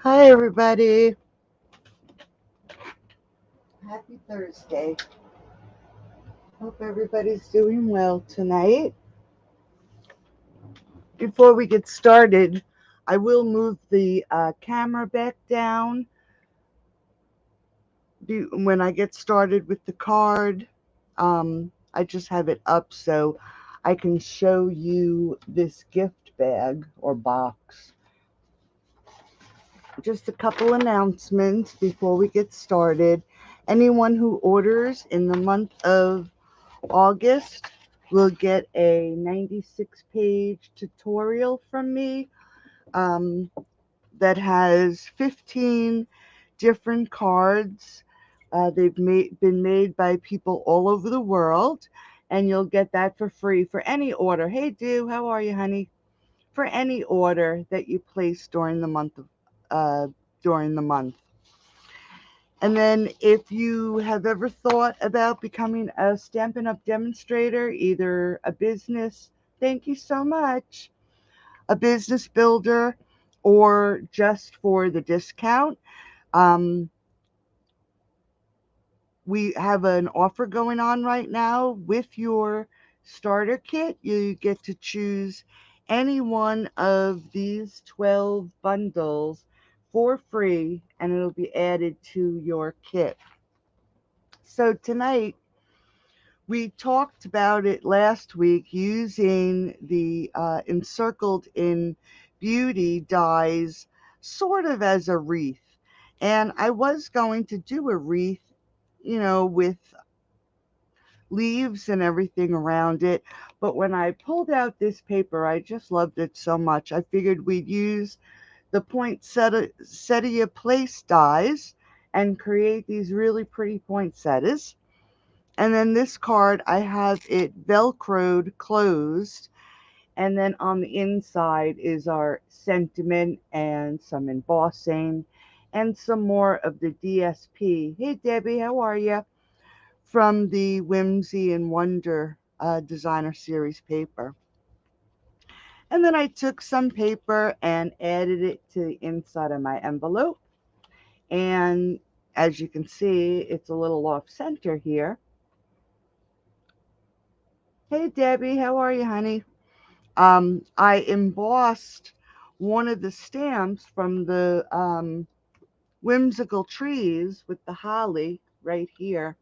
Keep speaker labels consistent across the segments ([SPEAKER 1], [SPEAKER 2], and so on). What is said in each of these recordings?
[SPEAKER 1] Hi, everybody. Happy Thursday. Hope everybody's doing well tonight. Before we get started, I will move the camera back down when I get started with the card. I just have it up so I can show you this gift bag or box. Just a couple announcements before we get started. Anyone who orders in the month of August will get a 96-page tutorial from me um, that has 15 different cards. Been made by people all over the world, and you'll get that for free for any order. Hey, Dew, how are you, honey? For any order that you place during the month. And then if you have ever thought about becoming a Stampin' Up! Demonstrator, either a business, thank you so much, a business builder, or just for the discount, um, we have an offer going on right now. With your starter kit, you get to choose any one of these 12 bundles for free, and it'll be added to your kit. So tonight, we talked about it last week using the encircled in beauty dies sort of as a wreath. And I was going to do a wreath, with leaves and everything around it. But when I pulled out this paper, I just loved it so much. I figured we'd use the poinsettia place dies and create these really pretty poinsettias. And then this card, I have it Velcroed closed. And then on the inside is our sentiment and some embossing and some more of the DSP. Hey, Debbie, how are you? From the Whimsy and Wonder designer series paper. And then I took some paper and added it to the inside of my envelope. And as you can see, it's a little off center here. Hey, Debbie, how are you, honey? I embossed one of the stamps from the whimsical trees with the holly right here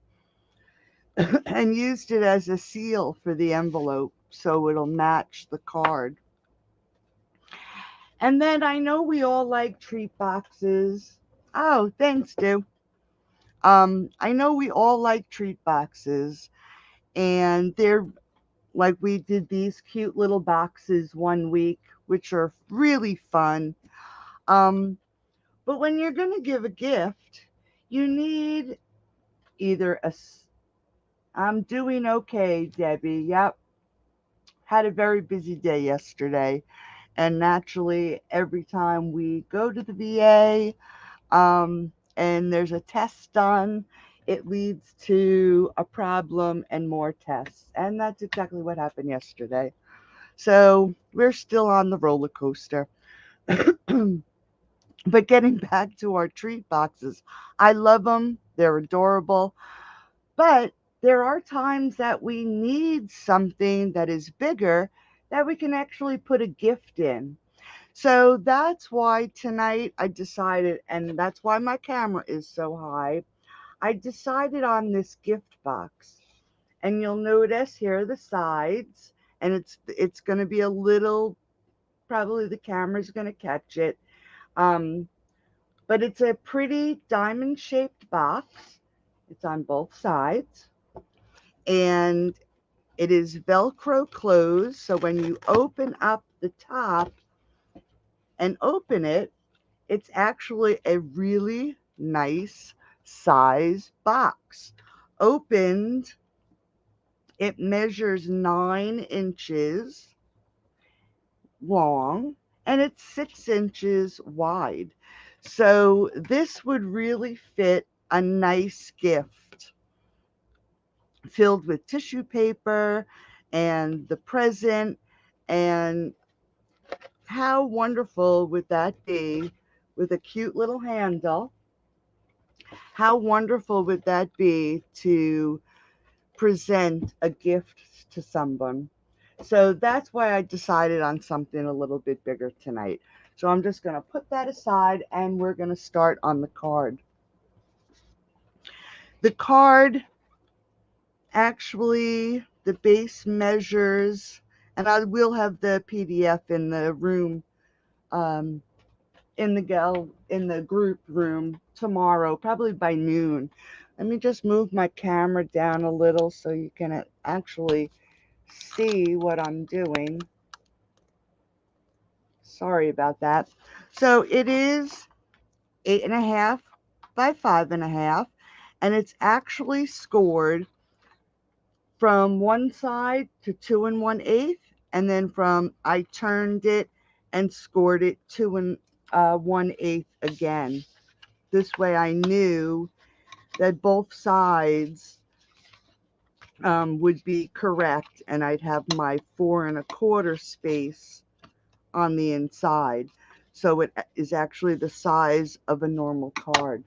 [SPEAKER 1] and used it as a seal for the envelope so it'll match the card. And then I know we all like treat boxes. Oh, thanks, Stu. I know we all like treat boxes, and they're like we did these cute little boxes one week, which are really fun. Um, but when you're going to give a gift, you need either I'm doing okay, Debbie. Yep. Had a very busy day yesterday. And naturally, every time we go to the VA and there's a test done, it leads to a problem and more tests. And that's exactly what happened yesterday. So we're still on the roller coaster. But getting back to our treat boxes, I love them. They're adorable. But there are times that we need something that is bigger that we can actually put a gift in. So that's why tonight I decided, and that's why my camera is so high. I decided on this gift box. And you'll notice here are the sides, and it's going to be a little, probably the camera's going to catch it. Um, but it's a pretty diamond shaped box. It's on both sides. And it is Velcro closed. So when you open up the top and open it, it's actually a really nice size box. Opened, it measures 9 inches long and it's 6 inches wide. So this would really fit a nice gift filled with tissue paper and the present. And how wonderful would that be with a cute little handle. How wonderful would that be to present a gift to someone? So that's why I decided on something a little bit bigger tonight. So I'm just going to put that aside and we're going to start on the card. The card, actually, the base measures, and I will have the PDF in the room, um, in the group room tomorrow, probably by noon. Let me just move my camera down a little so you can actually see what I'm doing. Sorry about that. So it is 8.5 by 5.5, and it's actually scored from one side to 2 1/8, and then from I turned it and scored it 2 1/8 again. This way I knew that both sides would be correct, and I'd have my 4 1/4 space on the inside. So it is actually the size of a normal card.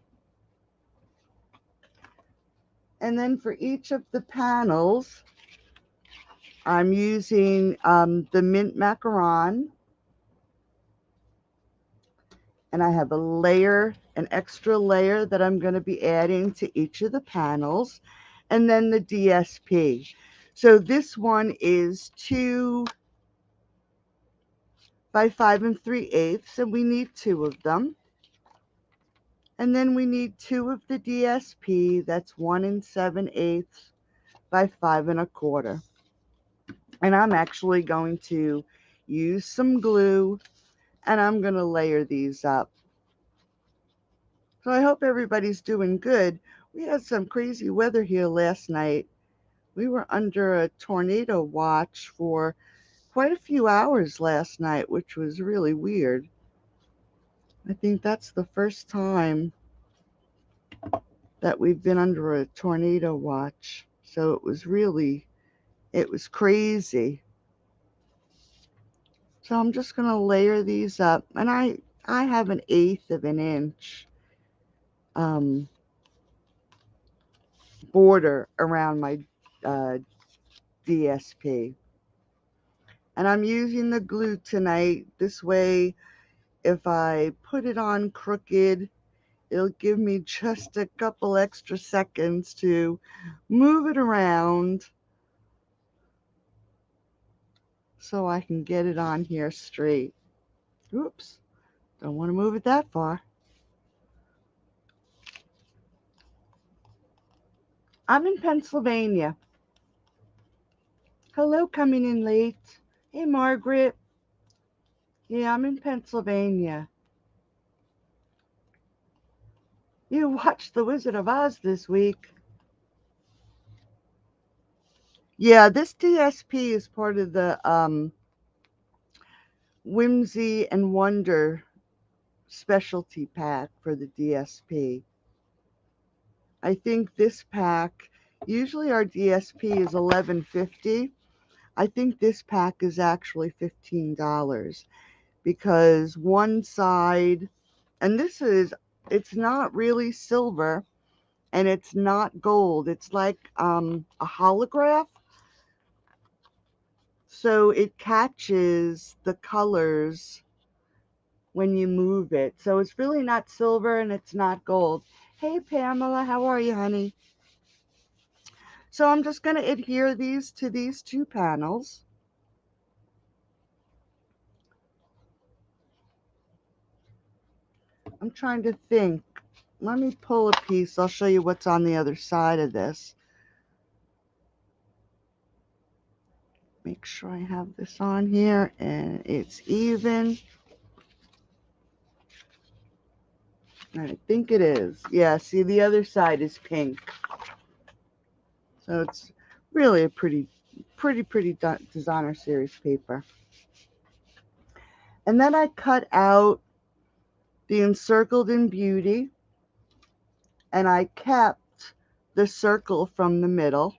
[SPEAKER 1] And then for each of the panels, I'm using the mint macaron, and I have a layer, an extra layer that I'm going to be adding to each of the panels, and then the DSP. So this one is 2 by 5 3/8, and we need 2 of them. And then we need 2 of the DSP, that's 1 7/8 by 5 1/4. And I'm actually going to use some glue, and I'm going to layer these up. So I hope everybody's doing good. We had some crazy weather here last night. We were under a tornado watch for quite a few hours last night, which was really weird. I think that's the first time that we've been under a tornado watch. So it was crazy. So I'm just going to layer these up. And I have 1/8 of an inch um, border around my uh, DSP. And I'm using the glue tonight. This way, if I put it on crooked, it'll give me just a couple extra seconds to move it around so I can get it on here straight. Oops, don't want to move it that far. I'm in Pennsylvania. Hello, coming in late. Hey, Margaret. Yeah, I'm in Pennsylvania. You watched The Wizard of Oz this week. Yeah, this DSP is part of the Whimsy and Wonder specialty pack for the DSP. I think this pack, usually our DSP is $11.50. I think this pack is actually $15 because one side, and it's not really silver and it's not gold. It's like a holograph. So it catches the colors when you move it. So it's really not silver and it's not gold. Hey, Pamela, how are you, honey? So I'm just going to adhere these to these 2 panels. I'm trying to think. Let me pull a piece. I'll show you what's on the other side of this. Make sure I have this on here and it's even. I think it is. Yeah, see, the other side is pink. So it's really a pretty designer series paper. And then I cut out the Encircled in Beauty, and I kept the circle from the middle.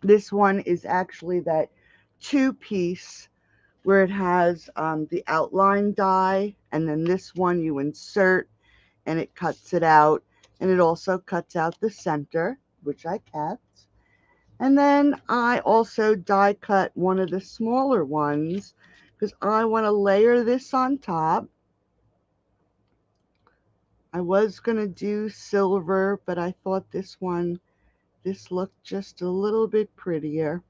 [SPEAKER 1] This one is actually that 2-piece where it has the outline die, and then this one you insert and it cuts it out, and it also cuts out the center, which I kept. And then I also die cut one of the smaller ones because I want to layer this on top. I was going to do silver, but I thought this looked just a little bit prettier.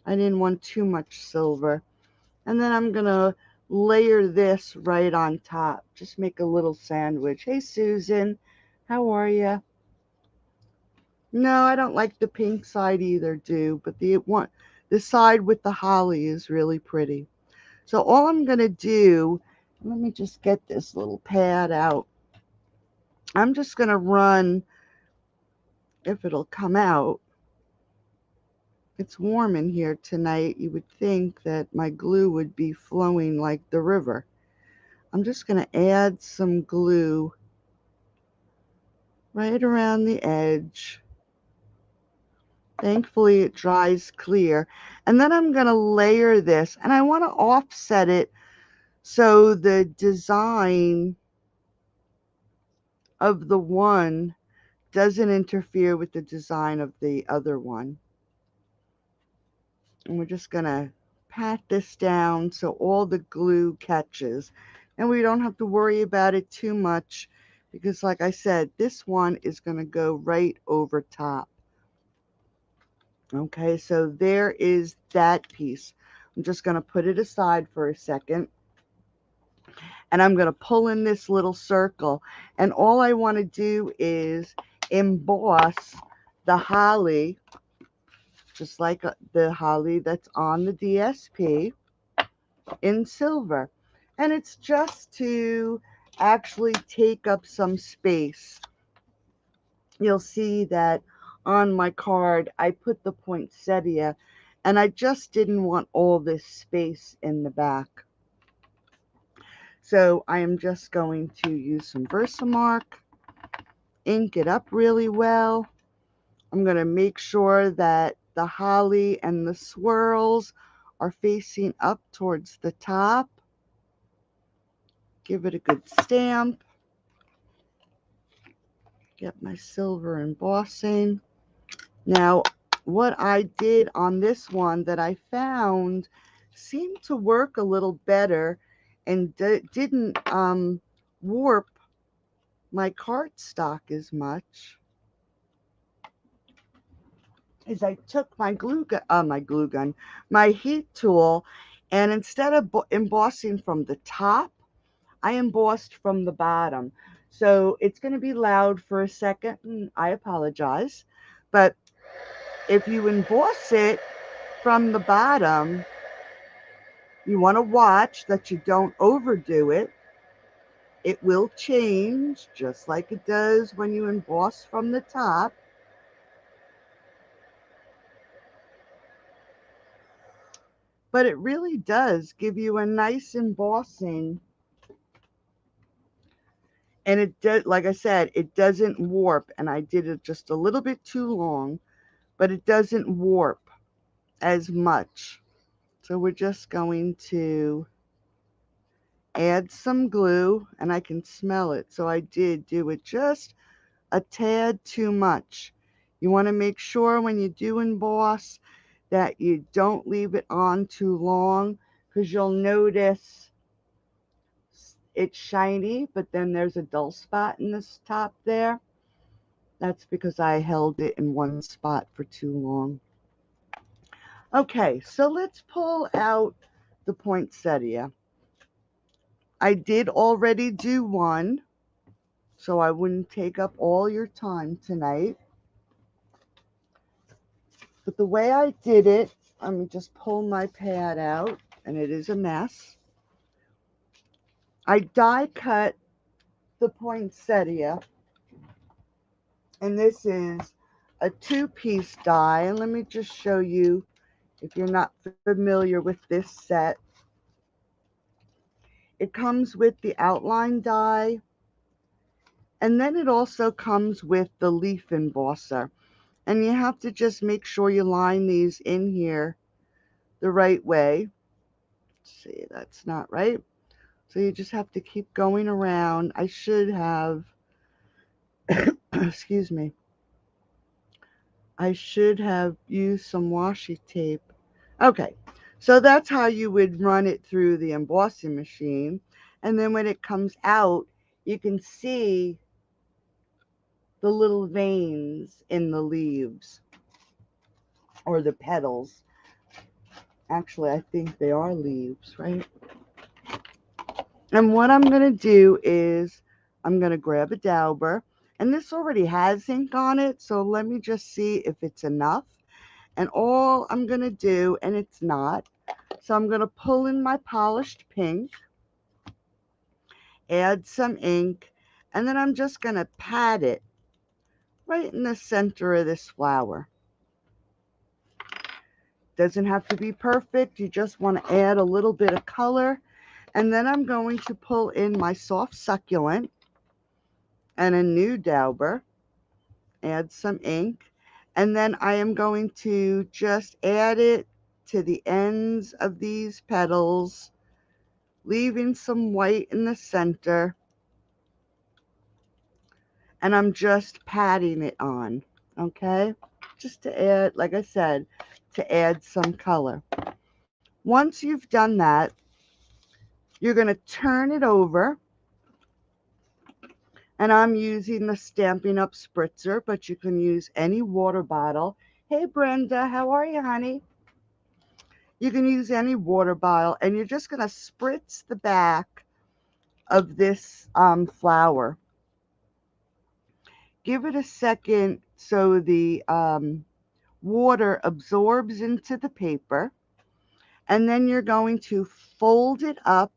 [SPEAKER 1] I didn't want too much silver. And then I'm going to layer this right on top. Just make a little sandwich. Hey, Susan, how are you? No, I don't like the pink side either, but the side with the holly is really pretty. So all I'm going to do, let me just get this little pad out. I'm just going to run, if it'll come out. It's warm in here tonight. You would think that my glue would be flowing like the river. I'm just going to add some glue right around the edge. Thankfully, it dries clear. And then I'm going to layer this, and I want to offset it so the design of the one doesn't interfere with the design of the other one. And we're just going to pat this down so all the glue catches. And we don't have to worry about it too much because, like I said, this one is going to go right over top. Okay, so there is that piece. I'm just going to put it aside for a second. And I'm going to pull in this little circle. And all I want to do is emboss the holly, just like the holly that's on the DSP, in silver. And it's just to actually take up some space. You'll see that on my card I put the poinsettia, and I just didn't want all this space in the back. So I am just going to use some Versamark, ink it up really well. I'm going to make sure that the holly and the swirls are facing up towards the top. Give it a good stamp. Get my silver embossing. Now, what I did on this one that I found seemed to work a little better and didn't warp my cardstock as much is I took my my heat tool, and instead of embossing from the top, I embossed from the bottom. So it's going to be loud for a second, and I apologize. But if you emboss it from the bottom, you want to watch that you don't overdo it. It will change just like it does when you emboss from the top. But it really does give you a nice embossing. And it does, like I said, it doesn't warp. And I did it just a little bit too long, but it doesn't warp as much. So we're just going to add some glue, and I can smell it. So I did do it just a tad too much. You want to make sure when you do emboss that you don't leave it on too long, because you'll notice it's shiny, but then there's a dull spot in this top there. That's because I held it in one spot for too long. Okay, so let's pull out the poinsettia. I did already do one, so I wouldn't take up all your time tonight. But the way I did it, let me just pull my pad out, and it is a mess. I die cut the poinsettia, and this is a 2-piece die. And let me just show you if you're not familiar with this set. It comes with the outline die, and then it also comes with the leaf embosser. And you have to just make sure you line these in here the right way. See, that's not right. So you just have to keep going around. I should have, excuse me, I should have used some washi tape. Okay, so that's how you would run it through the embossing machine. And then when it comes out, you can see the little veins in the leaves or the petals. Actually, I think they are leaves, right? And what I'm going to do is I'm going to grab a dauber. And this already has ink on it, so let me just see if it's enough. And all I'm going to do, and it's not, so I'm going to pull in my polished pink, add some ink, and then I'm just going to pat it right in the center of this flower. Doesn't have to be perfect. You just want to add a little bit of color. And then I'm going to pull in my soft succulent and a new dauber, add some ink, and then I am going to just add it to the ends of these petals, leaving some white in the center, and I'm just patting it on, okay? Just to add, like I said, to add some color. Once you've done that, you're going to turn it over, and I'm using the Stampin' Up! Spritzer, but you can use any water bottle. Hey Brenda, how are you, honey? You can use any water bottle, and you're just going to spritz the back of this flower. Give it a second so the water absorbs into the paper, and then you're going to fold it up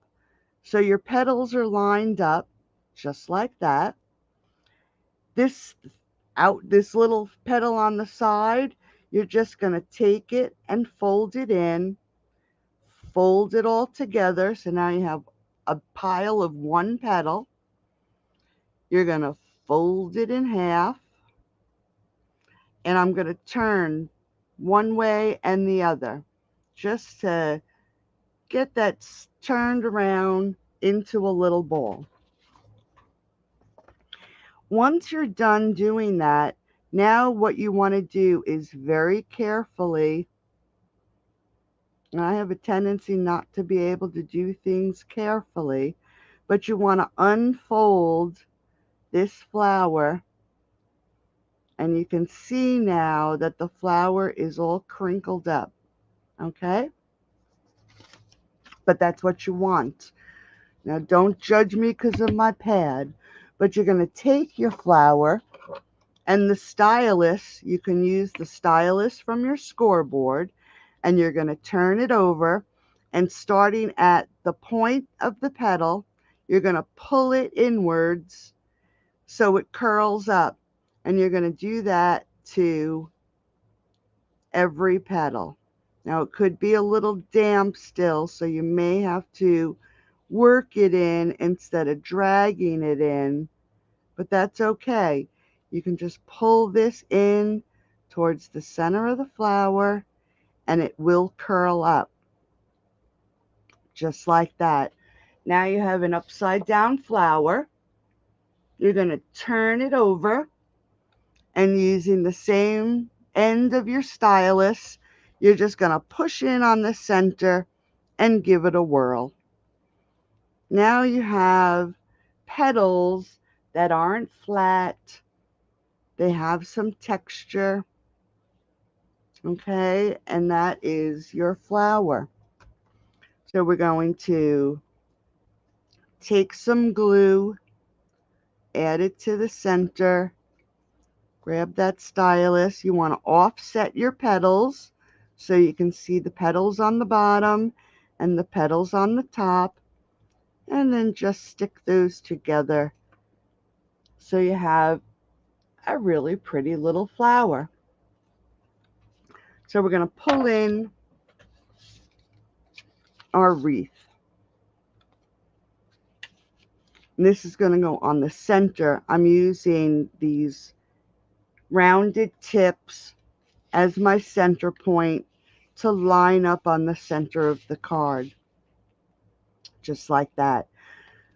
[SPEAKER 1] so your petals are lined up just like that. This little petal on the side, you're just going to take it and fold it in, fold it all together. So now you have a pile of one petal. You're going to fold it in half, and I'm going to turn one way and the other just to get that turned around into a little ball. Once you're done doing that, now what you want to do is very carefully, and I have a tendency not to be able to do things carefully, but you want to unfold this flower, and you can see now that the flower is all crinkled up, okay? But that's what you want. Now don't judge me because of my pad, but you're going to take your flower and the stylus, you can use the stylus from your scoreboard, and you're going to turn it over, and starting at the point of the petal, you're going to pull it inwards so it curls up, and you're going to do that to every petal. Now it could be a little damp still, so you may have to work it in instead of dragging it in, but that's okay. You can just pull this in towards the center of the flower, and it will curl up just like that. Now you have an upside down flower. You're going to turn it over, and using the same end of your stylus, you're just going to push in on the center and give it a whirl. Now you have petals that aren't flat. They have some texture, okay? And that is your flower. So we're going to take some glue, add it to the center, grab that stylus. You want to offset your petals so you can see the petals on the bottom and the petals on the top, and then just stick those together so you have a really pretty little flower. So we're going to pull in our wreath. And this is going to go on the center. I'm using these rounded tips as my center point to line up on the center of the card. just like that.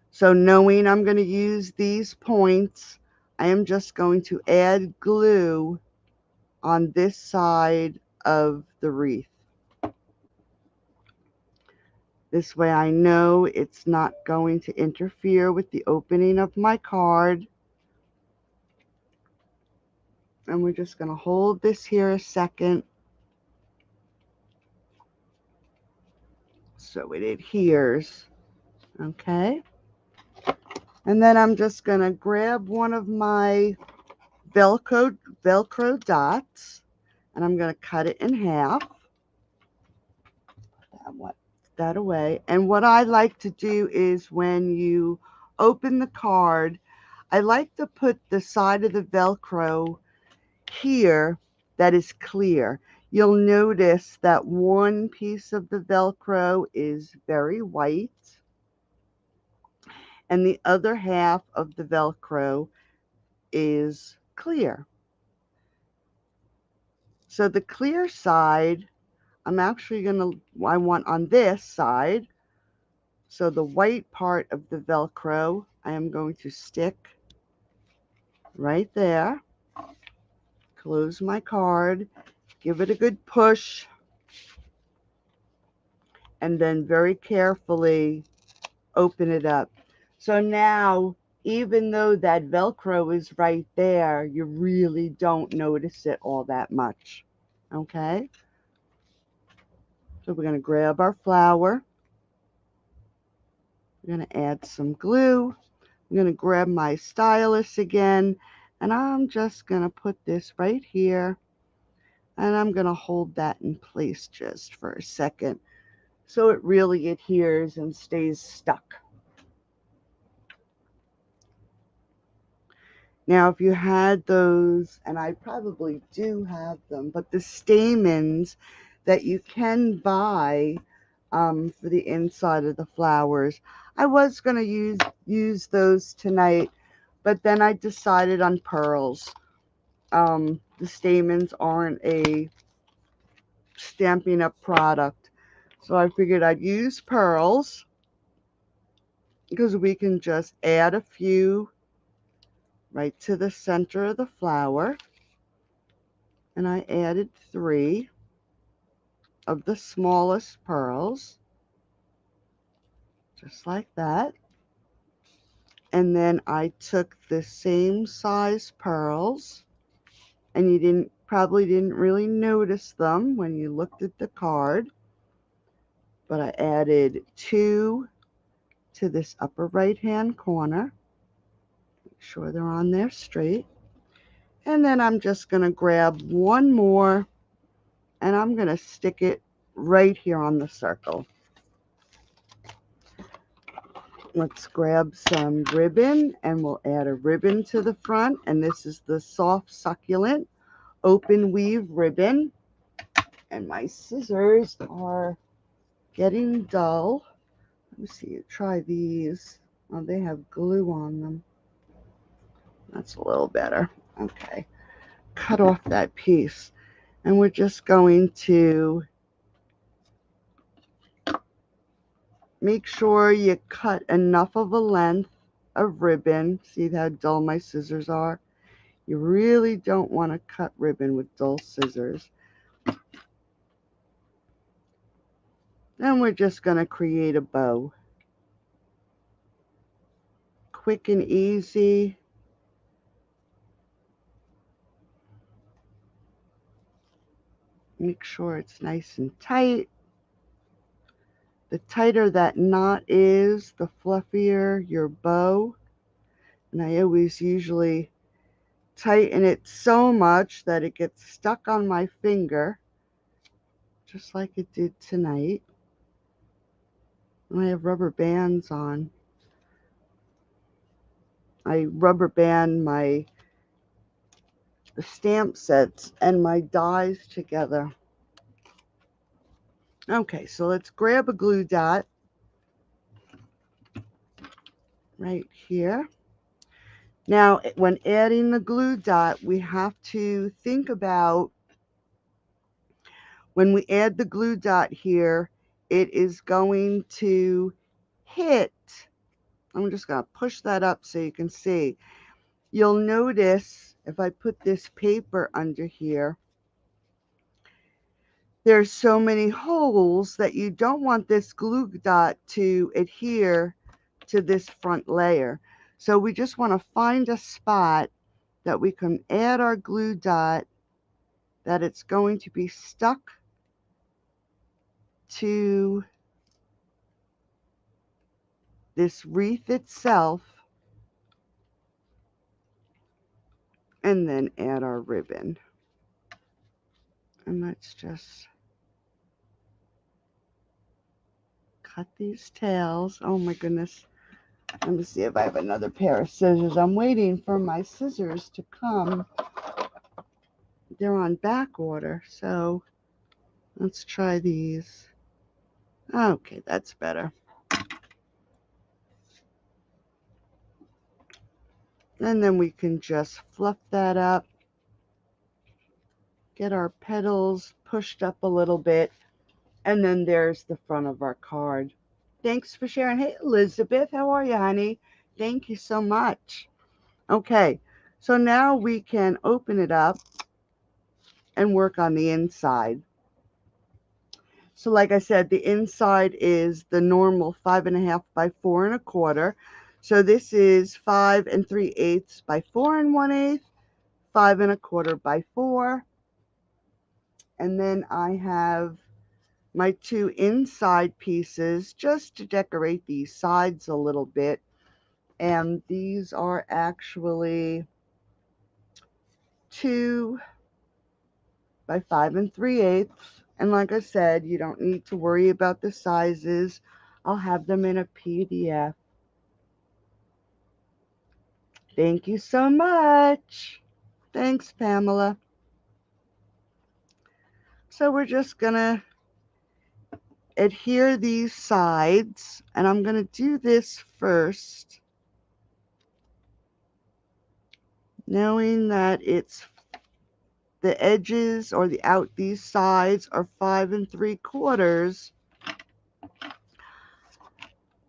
[SPEAKER 1] So knowing I'm going to use these points, I am just going to add glue on this side of the wreath. This way I know it's not going to interfere with the opening of my card. And we're just going to hold this here a second so it adheres. Okay. And then I'm just going to grab one of my Velcro dots and I'm going to cut it in half. That away. And what I like to do is when you open the card, I like to put the side of the Velcro here that is clear. You'll notice that one piece of the Velcro is very white and the other half of the Velcro is clear. So the clear side, I want on this side. So the white part of the Velcro, I am going to stick right there. Close my card, give it a good push, and then very carefully open it up. So now, even though that Velcro is right there, you really don't notice it all that much. Okay? So we're going to grab our flower. We're going to add some glue. I'm going to grab my stylus again, and I'm just going to put this right here, and I'm going to hold that in place just for a second so it really adheres and stays stuck. Now, if you had those, and I probably do have them, but the stamens that you can buy for the inside of the flowers, I was going to use those tonight, but then I decided on pearls. The stamens aren't a Stampin' Up! Product, so I figured I'd use pearls because we can just add a few right to the center of the flower. And I added 3 of the smallest pearls, just like that. And then I took the same size pearls, and you probably didn't really notice them when you looked at the card, but I added 2 to this upper right hand corner. Make sure they're on there straight. And then I'm just going to grab one more and I'm going to stick it right here on the circle. Let's grab some ribbon and we'll add a ribbon to the front. And this is the soft succulent open weave ribbon. And my scissors are getting dull. Let me see, try these. Oh, they have glue on them. That's a little better. Okay. Cut off that piece. And we're just going to make sure you cut enough of a length of ribbon. See how dull my scissors are? You really don't want to cut ribbon with dull scissors. Then we're just going to create a bow. Quick and easy. Make sure it's nice and tight. The tighter that knot is, the fluffier your bow. And I always usually tighten it so much that it gets stuck on my finger, just like it did tonight. And I have rubber bands on. I rubber band the stamp sets and my dies together. Okay, so let's grab a glue dot right here. Now, when adding the glue dot, we have to think about when we add the glue dot here, it is going to hit, I'm just going to push that up so you can see. You'll notice if I put this paper under here, there's so many holes that you don't want this glue dot to adhere to this front layer. So we just want to find a spot that we can add our glue dot that it's going to be stuck to this wreath itself, and then add our ribbon. And let's just cut these tails. Oh my goodness. Let me see if I have another pair of scissors. I'm waiting for my scissors to come. They're on back order, so let's try these. Okay, that's better. And then we can just fluff that up. Get our petals pushed up a little bit. And then there's the front of our card. Thanks for sharing. Hey, Elizabeth, how are you, honey? Thank you so much. Okay, so now we can open it up and work on the inside. So like I said, the inside is the normal 5.5 by 4.25. So this is 5 3/8 by 4 1/8, 5.25 by 4. And then I have my two inside pieces just to decorate these sides a little bit. And these are actually 2 by 5 3/8. And like I said, you don't need to worry about the sizes. I'll have them in a PDF. Thank you so much. Thanks, Pamela. So we're just going to adhere these sides, and I'm going to do this first, knowing that it's the edges or these sides are 5 3/4.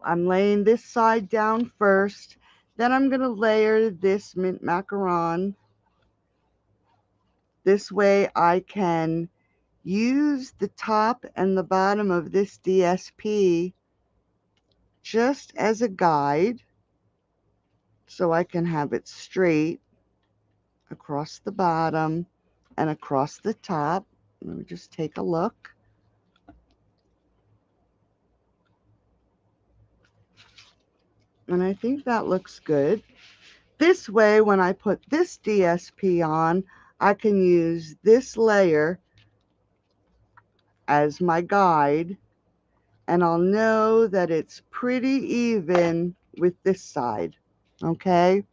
[SPEAKER 1] I'm laying this side down first. Then I'm going to layer this mint macaron. This way I can use the top and the bottom of this DSP just as a guide so I can have it straight across the bottom and across the top. Let me just take a look. And I think that looks good. This way, when I put this DSP on, I can use this layer as my guide, and I'll know that it's pretty even with this side, okay?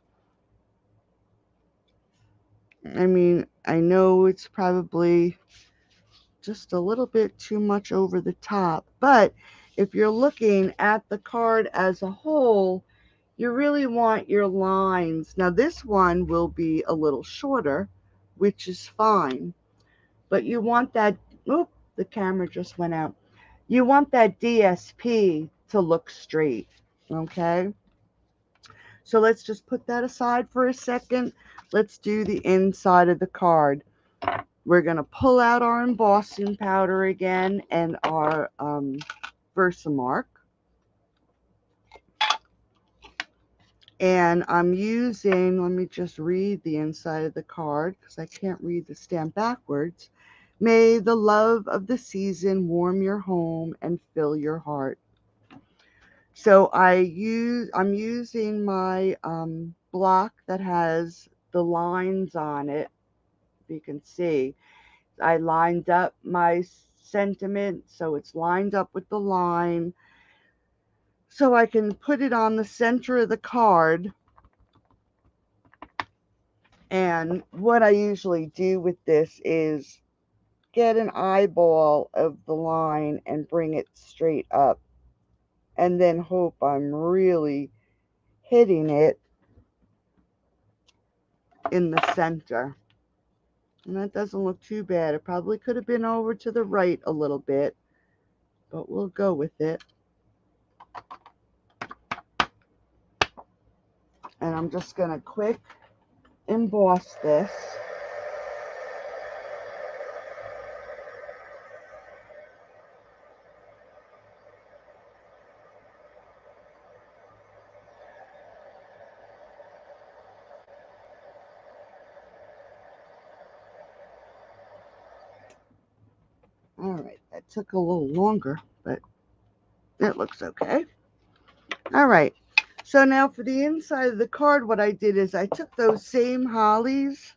[SPEAKER 1] I mean, I know it's probably just a little bit too much over the top, but if you're looking at the card as a whole, you really want your lines. Now this one will be a little shorter, which is fine, but you want that, oop, the camera just went out. You want that DSP to look straight, okay? So let's just put that aside for a second. Let's do the inside of the card. We're going to pull out our embossing powder again and our Versamark. And I'm using, let me just read the inside of the card because I can't read the stamp backwards. May the love of the season warm your home and fill your heart. So I'm using my block that has the lines on it. If you can see, I lined up my sentiment so it's lined up with the line. So I can put it on the center of the card. And what I usually do with this is get an eyeball of the line and bring it straight up. And then hope I'm really hitting it in the center. And that doesn't look too bad. It probably could have been over to the right a little bit, but we'll go with it. And I'm just going to quick emboss this. All right, that took a little longer, but it looks okay. All right, so now for the inside of the card, what I did is I took those same hollies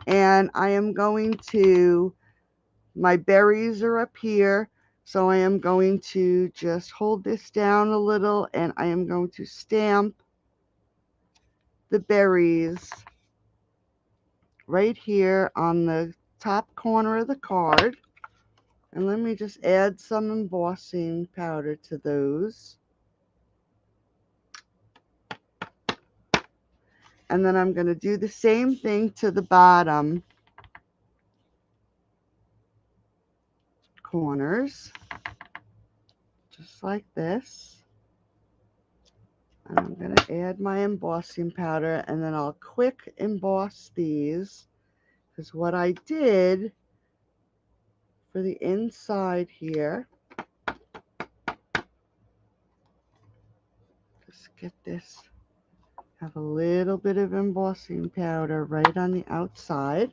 [SPEAKER 1] and I am going to, my berries are up here, so I am going to just hold this down a little and I am going to stamp the berries right here on the top corner of the card. And let me just add some embossing powder to those. And then I'm going to do the same thing to the bottom corners, just like this. And I'm going to add my embossing powder, and then I'll quick emboss these, because what I did for the inside here, just get this, have a little bit of embossing powder right on the outside.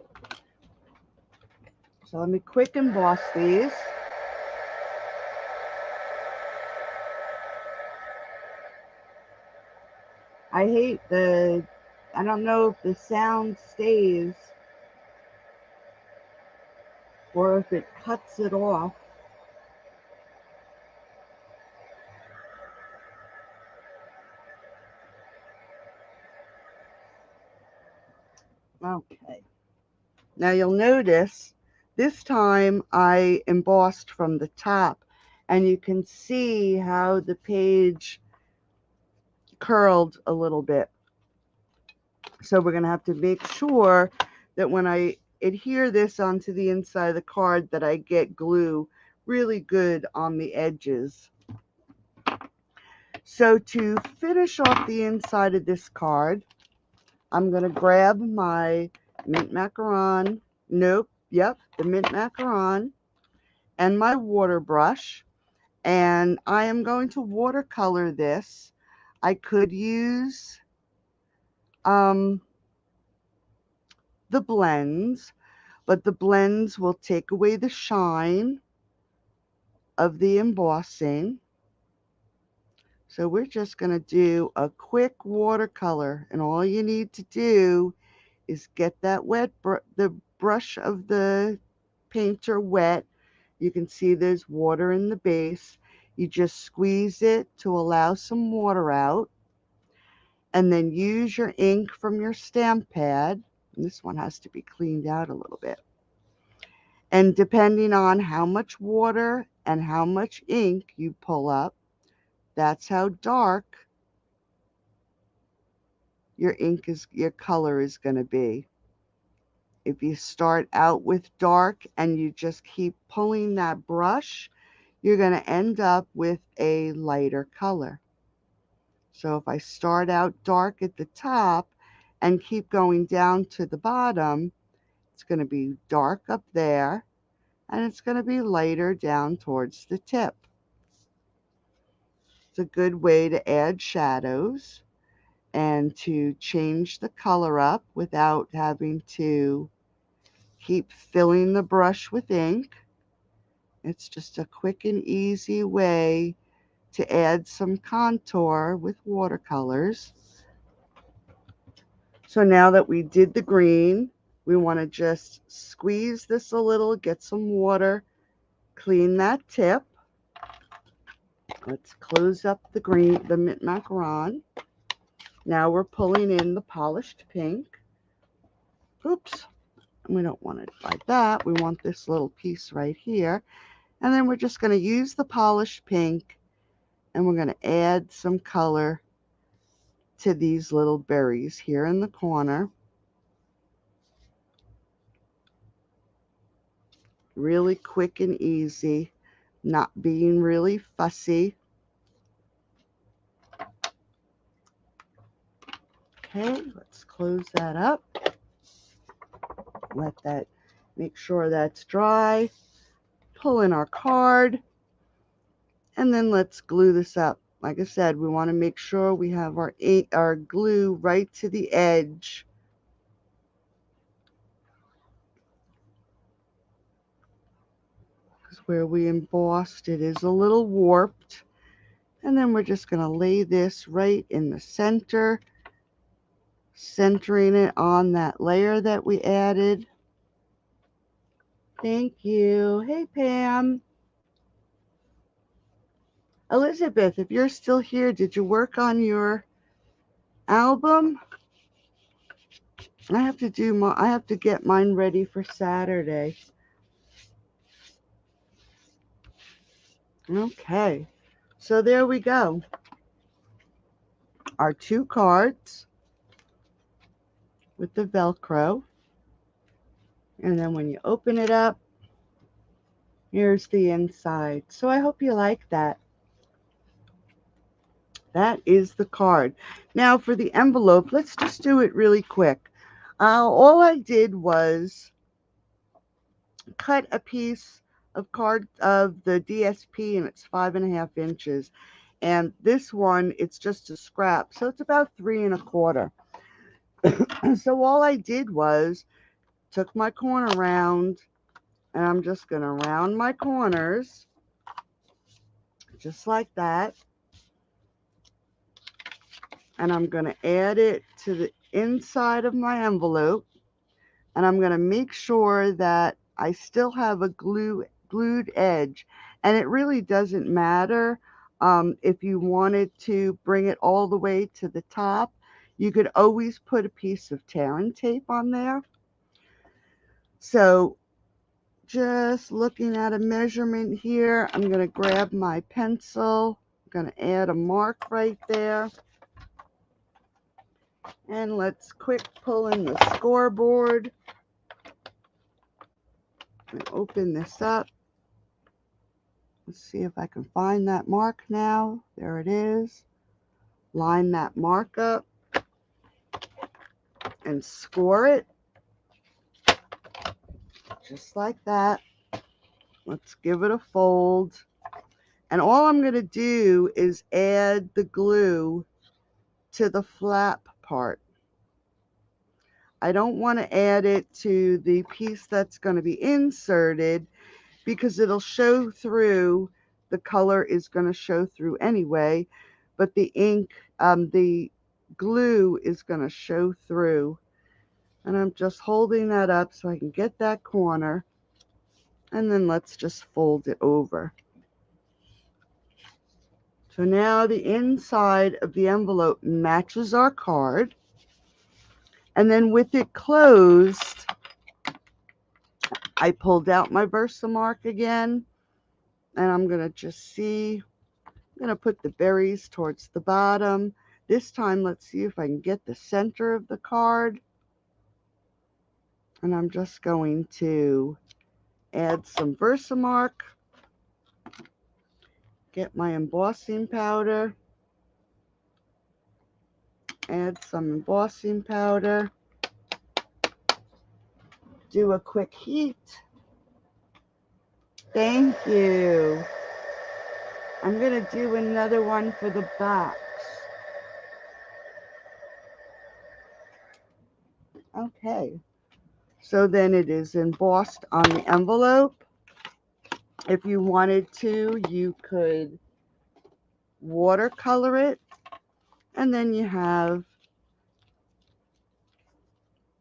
[SPEAKER 1] So let me quick emboss these. I hate I don't know if the sound stays or if it cuts it off. Okay. Now you'll notice this time I embossed from the top, and you can see how the page curled a little bit. So we're going to have to make sure that when I adhere this onto the inside of the card that I get glue really good on the edges. So to finish off the inside of this card, I'm going to grab my mint macaron, the mint macaron, and my water brush, and I am going to watercolor this. I could use the blends, but the blends will take away the shine of the embossing. So we're just going to do a quick watercolor, and all you need to do is get that the brush of the painter wet. You can see there's water in the base. You just squeeze it to allow some water out, and then use your ink from your stamp pad. And this one has to be cleaned out a little bit. And depending on how much water and how much ink you pull up, that's how dark your color is going to be. If you start out with dark and you just keep pulling that brush, you're going to end up with a lighter color. So if I start out dark at the top and keep going down to the bottom, it's going to be dark up there and it's going to be lighter down towards the tip. It's a good way to add shadows and to change the color up without having to keep filling the brush with ink. It's just a quick and easy way to add some contour with watercolors. So now that we did the green, we want to just squeeze this a little, get some water, clean that tip. Let's close up the mint macaron. Now we're pulling in the polished pink. Oops, we don't want it like that. We want this little piece right here. And then we're just going to use the polished pink and we're going to add some color to these little berries here in the corner. Really quick and easy, not being really fussy. Okay, let's close that up. Let that, make sure that's dry. Pull in our card, and then let's glue this up. Like I said, we want to make sure we have our glue right to the edge. Because where we embossed it is a little warped. And then we're just going to lay this right in the center, centering it on that layer that we added. Thank you. Hey, Pam. Elizabeth, if you're still here, did you work on your album? I have to get mine ready for Saturday. Okay. So there we go. Our 2 cards with the Velcro. And then when you open it up, here's the inside. So I hope you like that. That is the card. Now for the envelope, let's just do it really quick. All I did was cut a piece of card of the DSP, and it's 5.5 inches. And this one, it's just a scrap, so it's about 3 1/4. So all I did was took my corner round, and I'm just going to round my corners just like that. And I'm going to add it to the inside of my envelope, and I'm going to make sure that I still have a glued edge. And it really doesn't matter if you wanted to bring it all the way to the top. You could always put a piece of tearing tape on there. So just looking at a measurement here, I'm going to grab my pencil. I'm going to add a mark right there. And let's quick pull in the scoreboard and open this up. Let's see if I can find that mark now. There it is. Line that mark up and score it. Just like that. Let's give it a fold. And all I'm going to do is add the glue to the flap part. I don't want to add it to the piece that's going to be inserted because it'll show through. The color is going to show through anyway, but the ink, the glue is going to show through. And I'm just holding that up so I can get that corner. And then let's just fold it over. So now the inside of the envelope matches our card. And then with it closed, I pulled out my Versamark again. And I'm going to just see. I'm going to put the berries towards the bottom. This time, let's see if I can get the center of the card. And I'm just going to add some Versamark. Get my embossing powder. Add some embossing powder. Do a quick heat. Thank you. I'm going to do another one for the box. Okay. So then it is embossed on the envelope. If you wanted to, you could watercolor it. And then you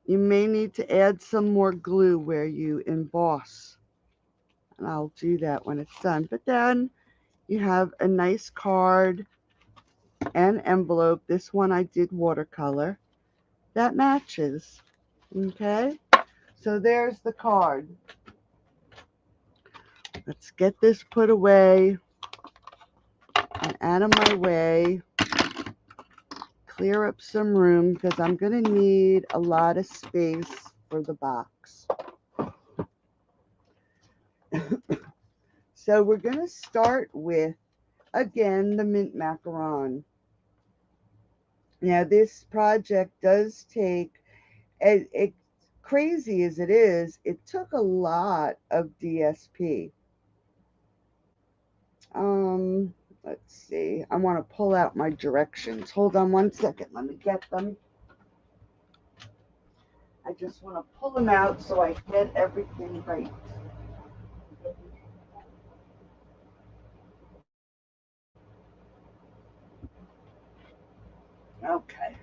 [SPEAKER 1] may need to add some more glue where you emboss. And I'll do that when it's done. But then you have a nice card and envelope. This one I did watercolor. That matches. Okay? So there's the card. Let's get this put away and out of my way. Clear up some room because I'm going to need a lot of space for the box. So we're going to start with, again, the mint macaron. Now, this project does take, crazy as it is, it took a lot of DSP. Um, let's see. I want to pull out my directions. Hold on one second. Let me get them. I just want to pull them out so I get everything right. Okay.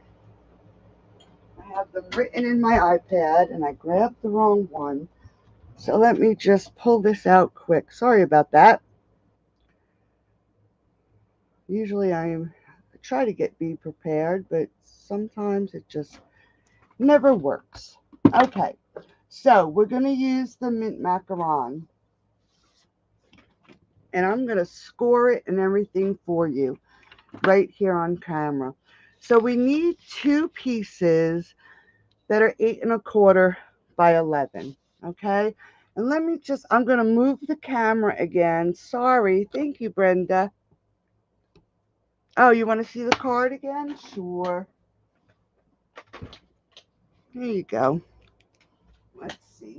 [SPEAKER 1] I have them written in my iPad and I grabbed the wrong one. So let me just pull this out quick. Sorry about that. Usually I try to be prepared, but sometimes it just never works. Okay. So we're going to use the mint macaron, and I'm going to score it and everything for you right here on camera. So we need two pieces that are 8 1/4 by 11. Okay. And let me just, I'm going to move the camera again. Sorry. Thank you, Brenda. Oh, you want to see the card again? Sure. There you go. Let's see.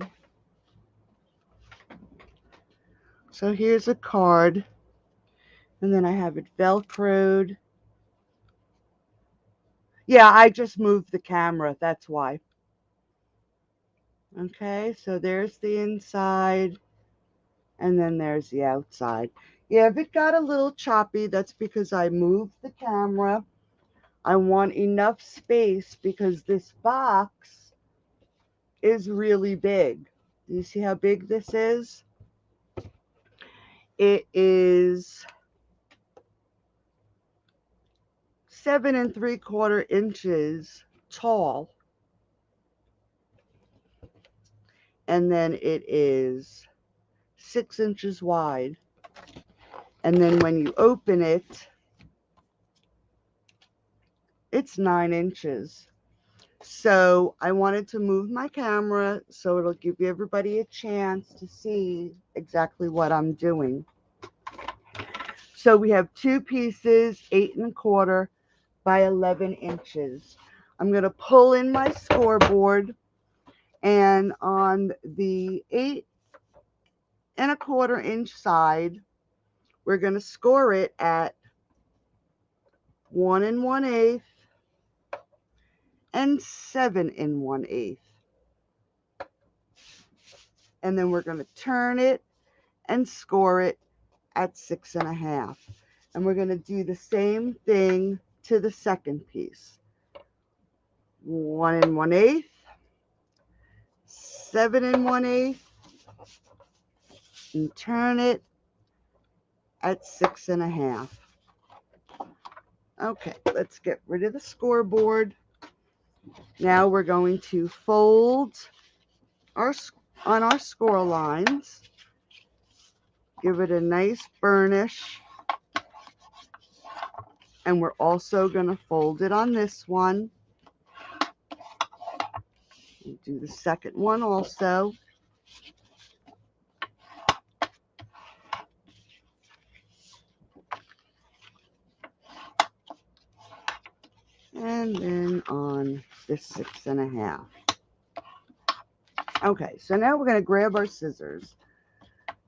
[SPEAKER 1] So here's a card. And then I have it Velcroed. Yeah, I just moved the camera. That's why. Okay, so there's the inside. And then there's the outside. Yeah, if it got a little choppy, that's because I moved the camera. I want enough space because this box is really big. Do you see how big this is? It is 7 3/4 inches tall, and then it is 6 inches wide. And then when you open it, it's 9 inches. So I wanted to move my camera so it'll give everybody a chance to see exactly what I'm doing. So we have two pieces, 8 1/4 by 11 inches. I'm going to pull in my scoreboard, and on the 8 1/4 inch side, we're going to score it at 1 1/8 and 7 1/8. And then we're going to turn it and score it at 6 1/2. And we're going to do the same thing to the second piece. 1 1/8, 7 1/8, and turn it at 6 1/2. Okay, let's get rid of the scoreboard. Now we're going to fold our on our score lines. Give it a nice burnish. And we're also going to fold it on this one. We'll do the second one also. And then on this 6 1/2. Okay, so now we're going to grab our scissors.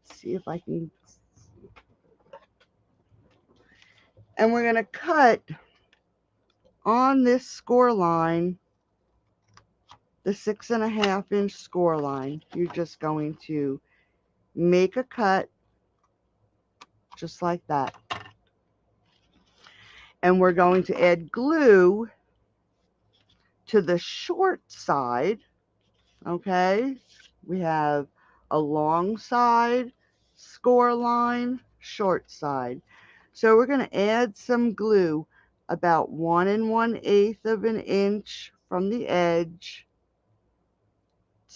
[SPEAKER 1] See if I can. And we're going to cut on this score line, the 6 1/2 inch score line. You're just going to make a cut just like that. And we're going to add glue to the short side. Okay, we have a long side, score line, short side. So we're going to add some glue about 1 1/8 of an inch from the edge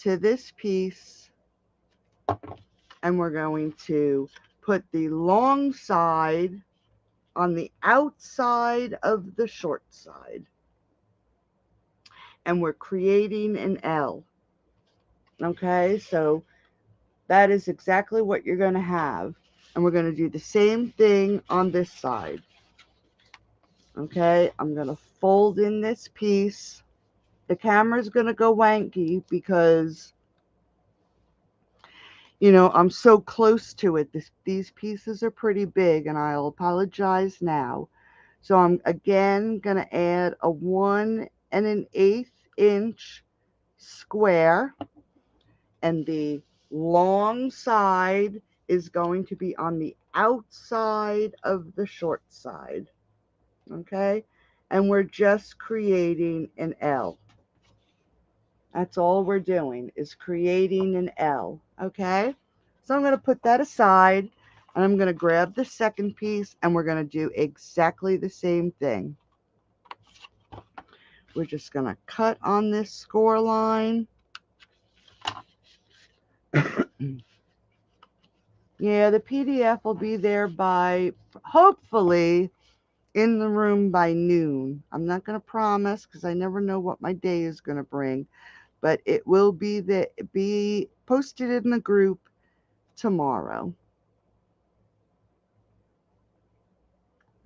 [SPEAKER 1] to this piece, and we're going to put the long side on the outside of the short side, and we're creating an L. Okay, so that is exactly what you're going to have. And we're going to do the same thing on this side. Okay, I'm going to fold in this piece. The camera's going to go wanky because, you know, I'm so close to it. These pieces are pretty big, and I'll apologize now. So I'm again going to add a 1 1/8 inch square, and the long side is going to be on the outside of the short side. Okay, and we're just creating an L. That's all we're doing is creating an L. Okay, so I'm going to put that aside, and I'm going to grab the second piece, and we're going to do exactly the same thing. We're just going to cut on this score line. Yeah, the PDF will be there by, hopefully, in the room by noon. I'm not going to promise because I never know what my day is going to bring, but it will be posted in the group tomorrow.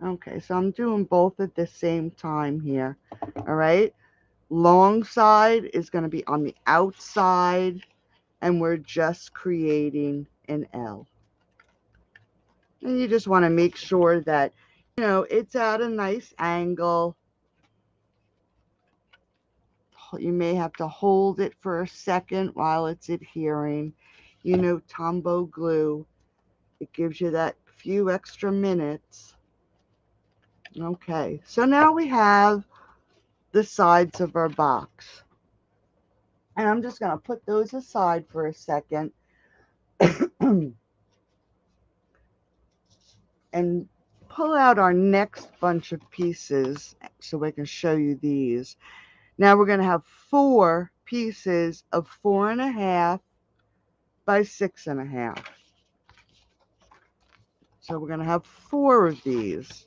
[SPEAKER 1] Okay, so I'm doing both at the same time here. All right, long side is going to be on the outside, and we're just creating an L. And you just want to make sure that, you know, it's at a nice angle. You may have to hold it for a second while it's adhering. You know, Tombow glue, it gives you that few extra minutes. Okay, so now we have the sides of our box. And I'm just going to put those aside for a second and pull out our next bunch of pieces so I can show you these. Now we're going to have 4 pieces of 4.5 by 6.5. So we're going to have 4 of these.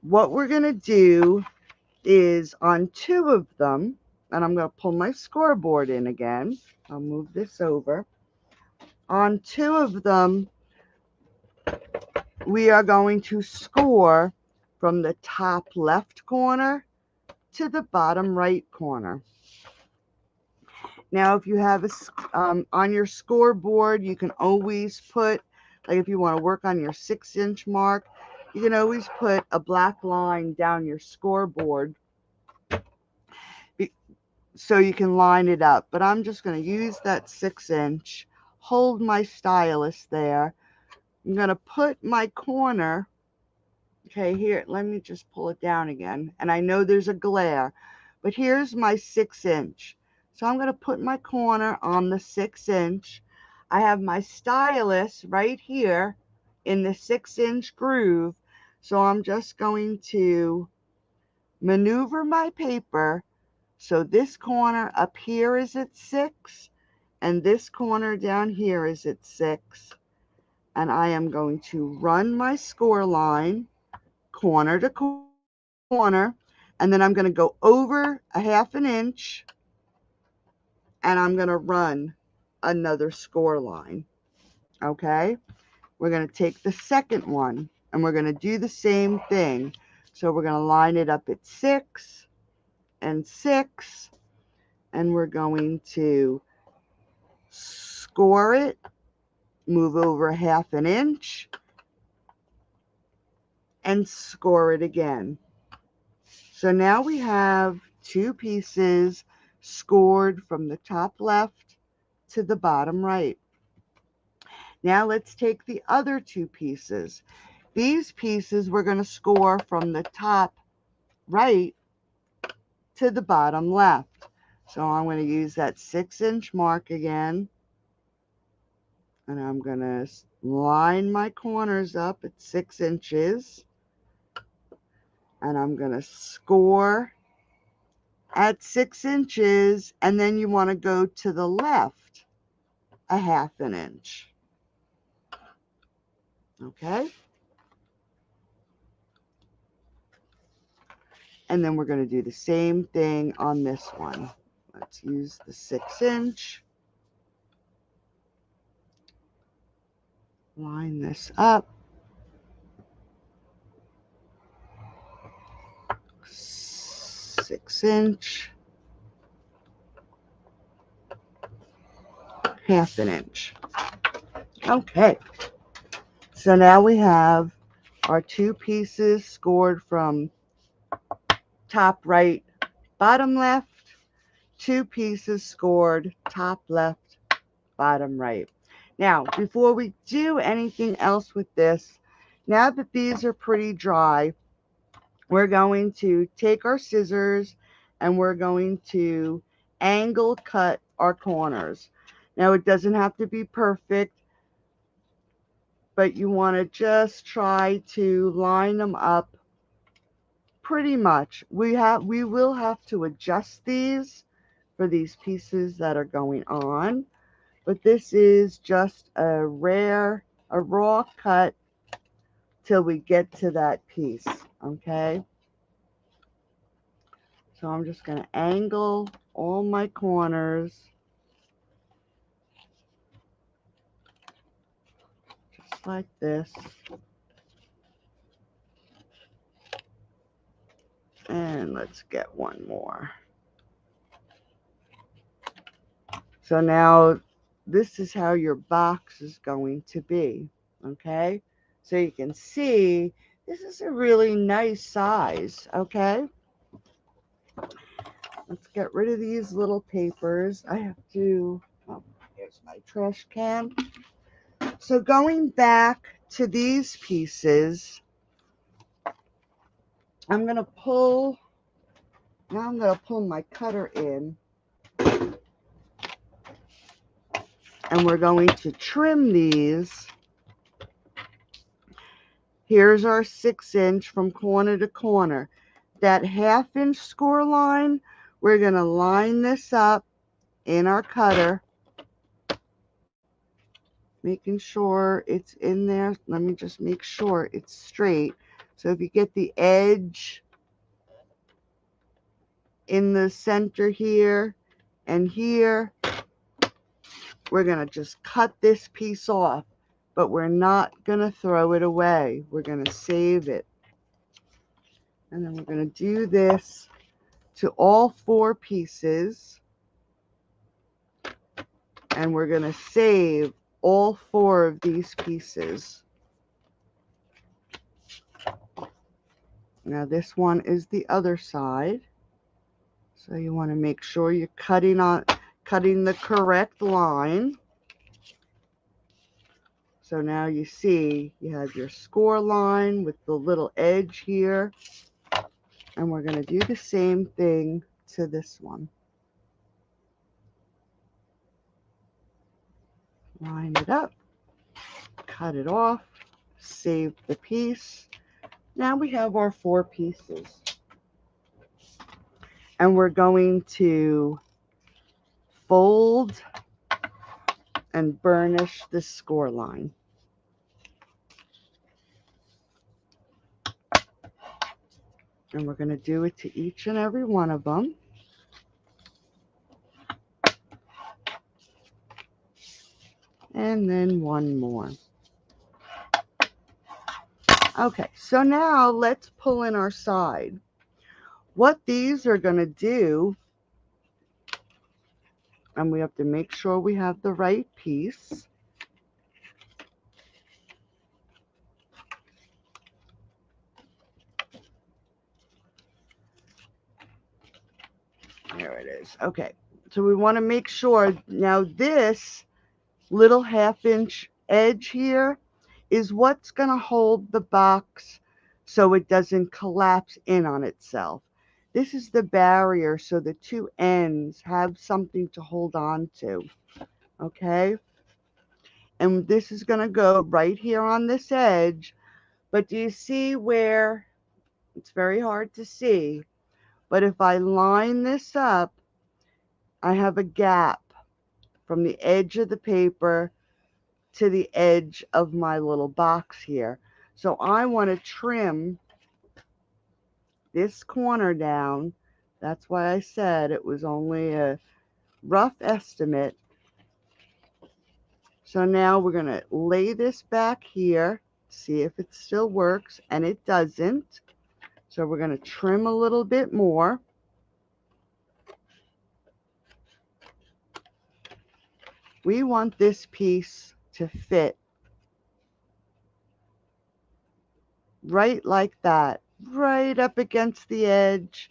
[SPEAKER 1] What we're going to do is on 2 of them, and I'm going to pull my scoreboard in again. I'll move this over. On 2 of them, we are going to score from the top left corner to the bottom right corner. Now, if you have on your scoreboard, you can always put, like if you want to work on your 6-inch mark, you can always put a black line down your scoreboard so you can line it up. But I'm just going to use that 6-inch, hold my stylus there. I'm going to put my corner, okay, here, let me just pull it down again. And I know there's a glare, but here's my 6-inch. So I'm going to put my corner on the 6-inch. I have my stylus right here in the 6-inch groove. So I'm just going to maneuver my paper so this corner up here is at 6 and this corner down here is at 6. And I am going to run my score line corner to corner, and then I'm going to go over a 1/2 inch, and I'm going to run another score line. Okay, we're going to take the second one and we're going to do the same thing. So we're going to line it up at 6 and 6, and we're going to score it, move over a 1/2 inch, and score it again. So now we have 2 pieces scored from the top left to the bottom right. Now let's take the other 2 pieces. These pieces we're going to score from the top right to the bottom left. So I'm going to use that 6-inch mark again, and I'm going to line my corners up at 6 inches, and I'm going to score at 6 inches, and then you want to go to the left a 1/2 inch. Okay? And then we're going to do the same thing on this one. Let's use the 6-inch. Line this up. 6-inch, 1/2 inch. Okay, so now we have our 2 pieces scored from top right, bottom left, 2 pieces scored top left, bottom right. Now, before we do anything else with this, now that these are pretty dry, we're going to take our scissors and we're going to angle cut our corners. Now, it doesn't have to be perfect, but you want to just try to line them up pretty much. We will have to adjust these for these pieces that are going on, but this is just a raw cut till we get to that piece, okay? So I'm just going to angle all my corners just like this. And let's get one more. So now this is how your box is going to be, okay? So you can see this is a really nice size, okay? Let's get rid of these little papers. I have to, oh, here's my trash can. So going back to these pieces, I'm going to pull my cutter in, and we're going to trim these. Here's our 6-inch from corner to corner. That 1/2 inch score line, we're going to line this up in our cutter, making sure it's in there. Let me just make sure it's straight. So if you get the edge in the center here and here, we're going to just cut this piece off, but we're not going to throw it away. We're going to save it. And then we're going to do this to all 4 pieces. And we're going to save all 4 of these pieces. Now this one is the other side. So you want to make sure you're cutting the correct line. So now you see you have your score line with the little edge here. And we're going to do the same thing to this one. Line it up, cut it off, save the piece. Now we have our 4 pieces. And we're going to fold and burnish the score line. And we're going to do it to each and every one of them. And then one more. Okay, so now let's pull in our side. What these are going to do, and we have to make sure we have the right piece. There it is. Okay, so we want to make sure now this little 1/2 inch edge here is what's going to hold the box so it doesn't collapse in on itself. This is the barrier so the 2 ends have something to hold on to. Okay? And this is going to go right here on this edge. But do you see where it's very hard to see? But if I line this up, I have a gap from the edge of the paper to the edge of my little box here. So I want to trim this corner down. That's why I said it was only a rough estimate. So now we're going to lay this back here, see if it still works, and it doesn't. So we're going to trim a little bit more. we want this piece to fit right like that, right up against the edge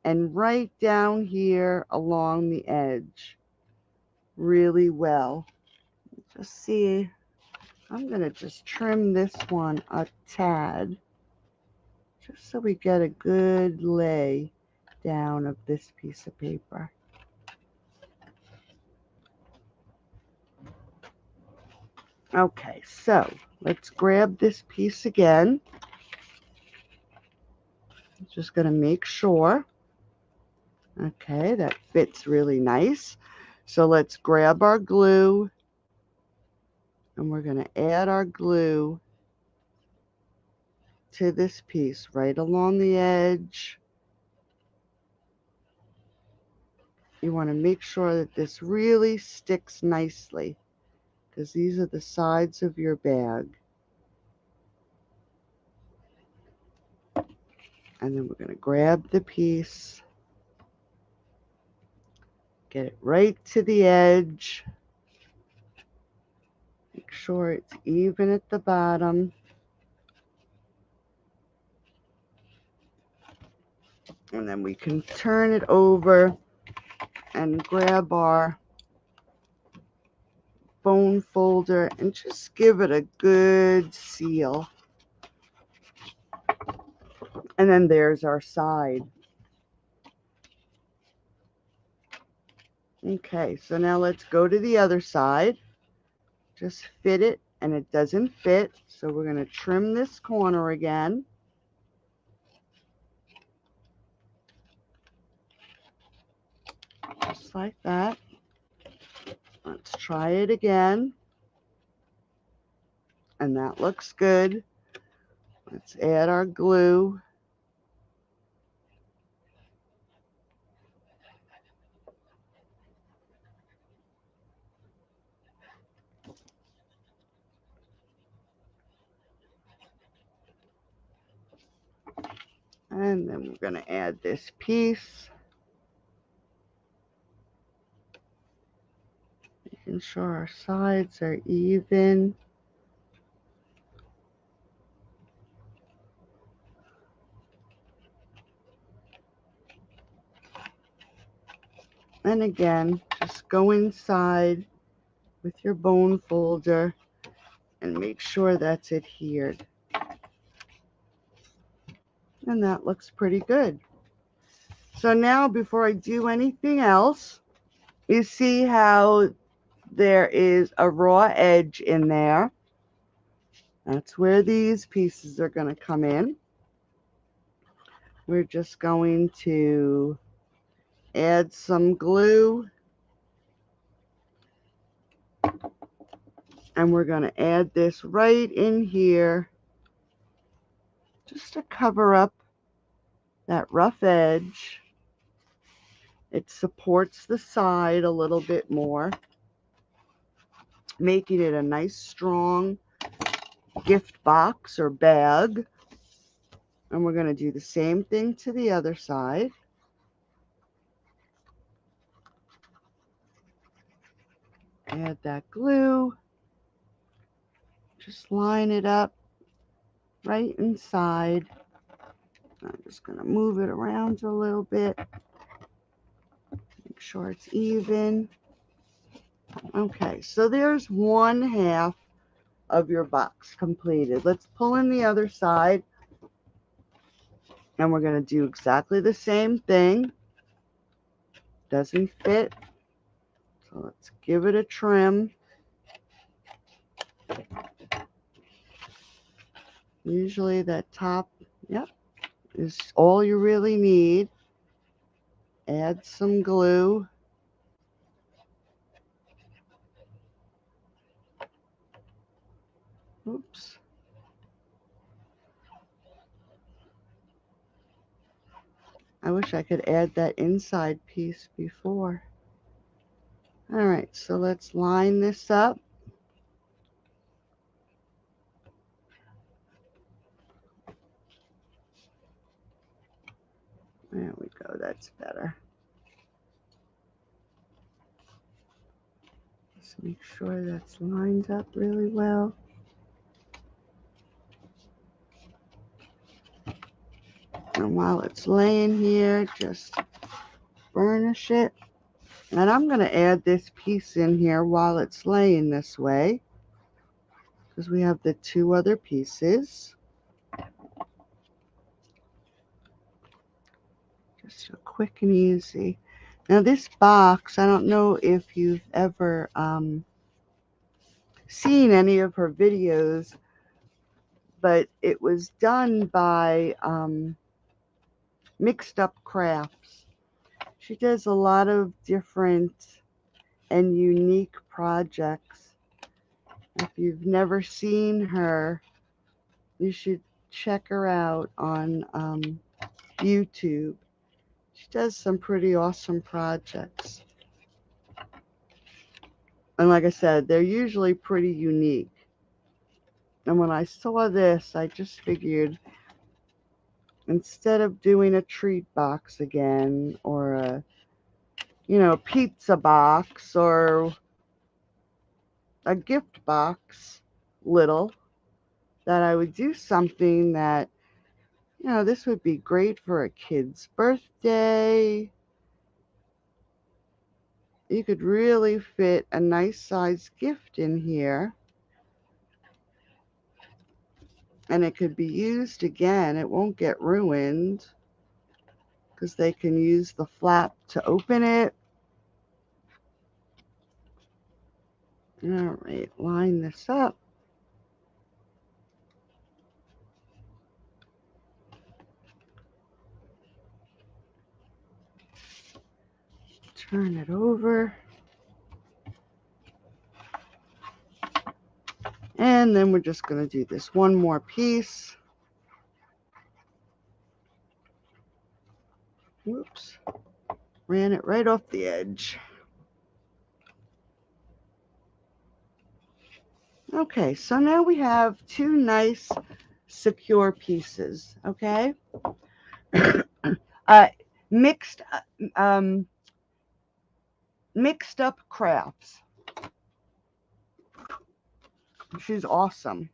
[SPEAKER 1] and right down here along the edge really well. Just see, I'm going to just trim this one a tad just so we get a good lay down of this piece of paper. Okay, so let's grab this piece again. Just going to make sure. Okay, that fits really nice. So let's grab our glue and we're going to add our glue to this piece right along the edge. You want to make sure that this really sticks nicely because these are the sides of your bag. And then we're going to grab the piece, get it right to the edge, make sure it's even at the bottom. And then we can turn it over and grab our bone folder and just give it a good seal. And then there's our side. Okay, so now let's go to the other side. Just fit it, and it doesn't fit, so we're going to trim this corner again. Just like that. Let's try it again. And that looks good. Let's add our glue. And then we're going to add this piece. Making sure our sides are even. And again, just go inside with your bone folder and make sure that's adhered. And that looks pretty good. So now before I do anything else, you see how there is a raw edge in there. That's where these pieces are going to come in. We're just going to add some glue. And we're going to add this right in here just to cover up that rough edge. It supports the side a little bit more, making it a nice strong gift box or bag. And we're going to do the same thing to the other side. Add that glue. Just line it up right inside. I'm just going to move it around a little bit. Make sure it's even. Okay, so there's one half of your box completed. Let's pull in the other side. And we're going to do exactly the same thing. Doesn't fit. So let's give it a trim. Usually that top, yep, is all you really need. Add some glue. Oops. I wish I could add that inside piece before. All right, so let's line this up. There we go, that's better. Make sure that's lined up really well. And while it's laying here, just burnish it. And I'm going to add this piece in here while it's laying this way, because we have the two other pieces. Just quick and easy. Now this box, I don't know if you've ever seen any of her videos, but it was done by Mixed Up Crafts. She does a lot of different and unique projects. If you've never seen her, you should check her out on YouTube. She does some pretty awesome projects. And like I said, they're usually pretty unique. And when I saw this, I just figured instead of doing a treat box again, or a, pizza box, or a gift box, little, that I would do something that, this would be great for a kid's birthday. You could really fit a nice size gift in here. And it could be used again. It won't get ruined, because they can use the flap to open it. All right, line this up. Turn it over. And then we're just going to do this one more piece. Whoops. Ran it right off the edge. Okay, so now we have two nice secure pieces, okay? Mixed Up Crafts. She's awesome.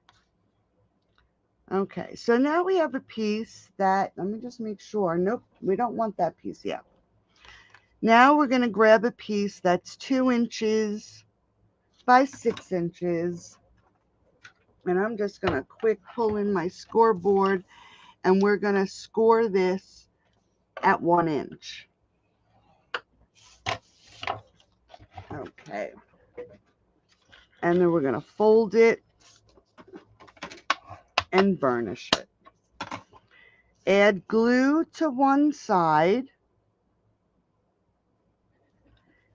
[SPEAKER 1] Okay, so now we have a piece that, let me just make sure. Nope, we don't want that piece yet. Now we're going to grab a piece that's 2 inches by 6 inches. And I'm just going to quick pull in my scoreboard, and we're going to score this at 1 inch. Okay. And then we're going to fold it and burnish it. Add glue to one side.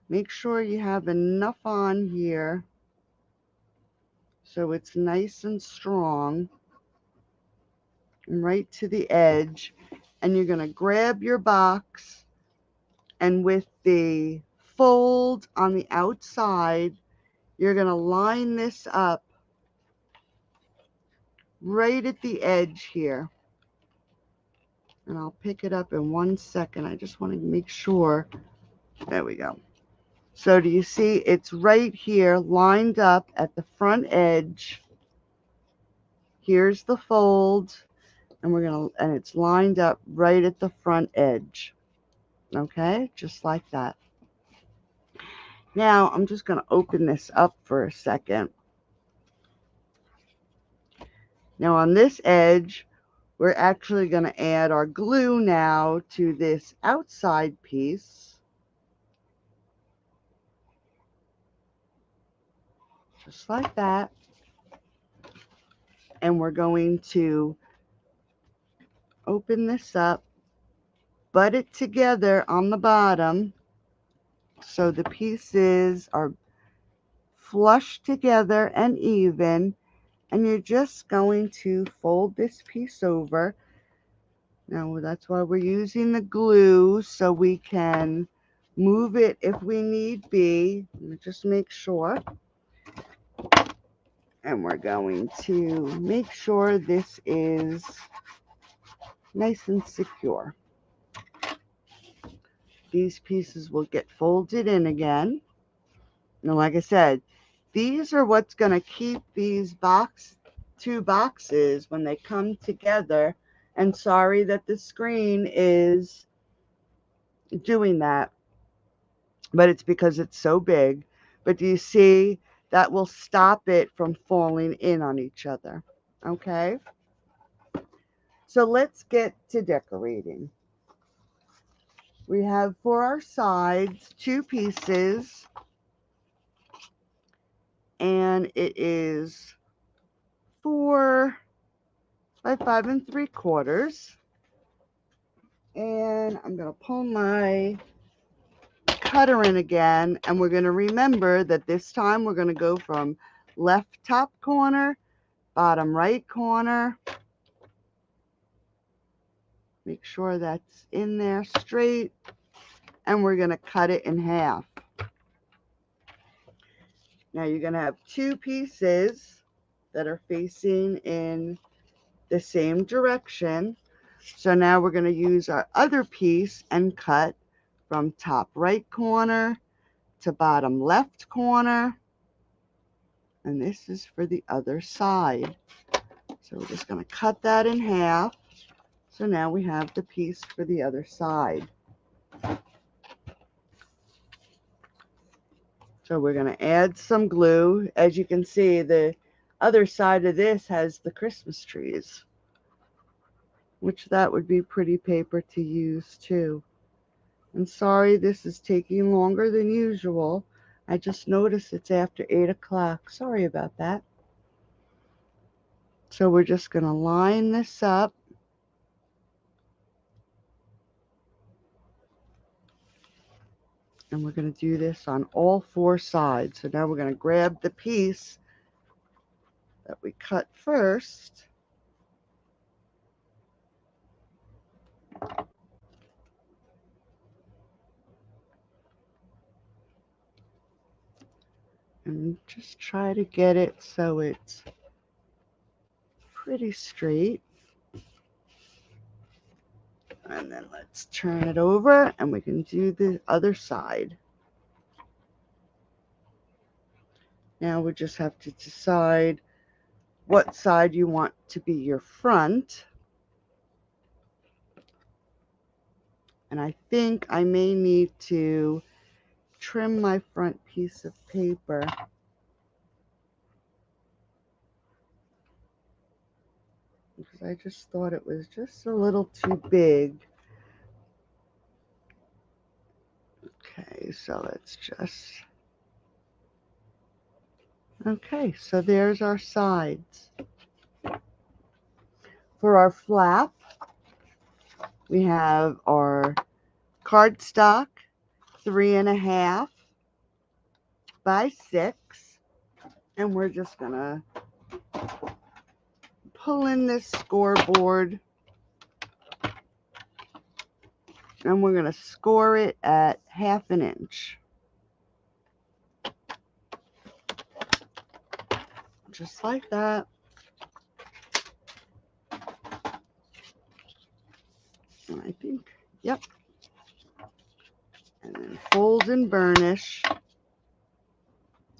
[SPEAKER 1] Make sure you have enough on here so it's nice and strong, right to the edge. And you're going to grab your box, and with the fold on the outside, you're going to line this up right at the edge here. And I'll pick it up in 1 second. I just want to make sure. There we go. So do you see it's right here lined up at the front edge? Here's the fold, and it's lined up right at the front edge. Okay, just like that. Now I'm just going to open this up for a second. Now on this edge, we're actually going to add our glue now to this outside piece. Just like that. And we're going to open this up, butt it together on the bottom so the pieces are flush together and even. And you're just going to fold this piece over. Now that's why we're using the glue, so we can move it if we need be. Just make sure. And we're going to make sure this is nice and secure. These pieces will get folded in again. Now, like I said, These are what's going to keep these two boxes when they come together. And sorry that the screen is doing that, but it's because it's so big. But do you see that will stop it from falling in on each other? Okay, so let's get to decorating. We have for our sides 2 pieces, and it is 4 by 5 3/4. And I'm going to pull my cutter in again, and we're going to remember that this time we're going to go from left top corner, bottom right corner. Make sure that's in there straight, and we're going to cut it in half. Now you're going to have 2 pieces that are facing in the same direction. So now we're going to use our other piece and cut from top right corner to bottom left corner. And this is for the other side. So we're just going to cut that in half. So now we have the piece for the other side. So we're going to add some glue. As you can see, the other side of this has the Christmas trees, which that would be pretty paper to use too. And sorry this is taking longer than usual. I just noticed it's after 8 o'clock. Sorry about that. So we're just going to line this up. And we're going to do this on all 4 sides. So now we're going to grab the piece that we cut first. And just try to get it so it's pretty straight. And then let's turn it over and we can do the other side. Now we just have to decide what side you want to be your front. And I think I may need to trim my front piece of paper. Because I just thought it was just a little too big. Okay, so let's just... Okay, so there's our sides. For our flap, we have our cardstock, 3.5 by 6, and we're just gonna pull in this scoreboard, and we're gonna score it at 1/2 inch. Just like that. And I think, yep. And then fold and burnish. And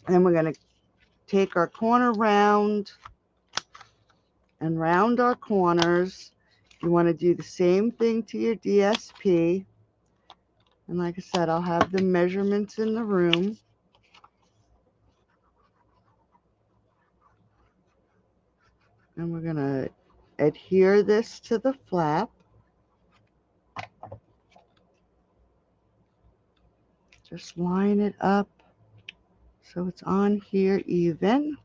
[SPEAKER 1] then we're going to take our corner round and round our corners. You want to do the same thing to your DSP. And like I said, I'll have the measurements in the room. And we're going to adhere this to the flap. Just line it up so it's on here even.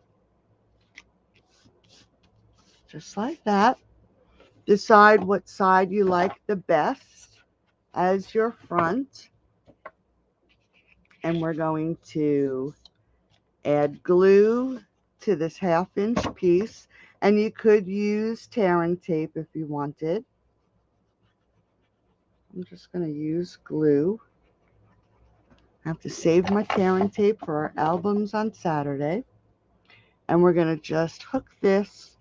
[SPEAKER 1] Just like that. Decide what side you like the best as your front. And we're going to add glue to this 1/2 inch piece. And you could use tearing tape if you wanted. I'm just going to use glue. I have to save my tearing tape for our albums on Saturday. And we're going to just hook this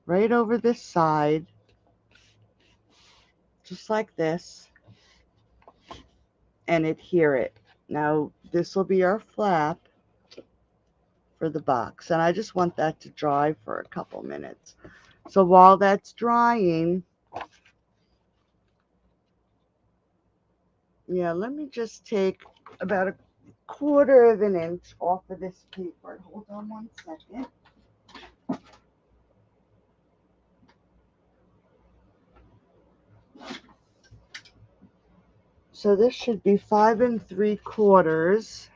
[SPEAKER 1] right over this side, just like this, and adhere it. Now, this will be our flap. for the box. And I just want that to dry for a couple minutes. So while that's drying, yeah, let me just take about a quarter of an inch off of this paper. Hold on one second. So this should be 5 3/4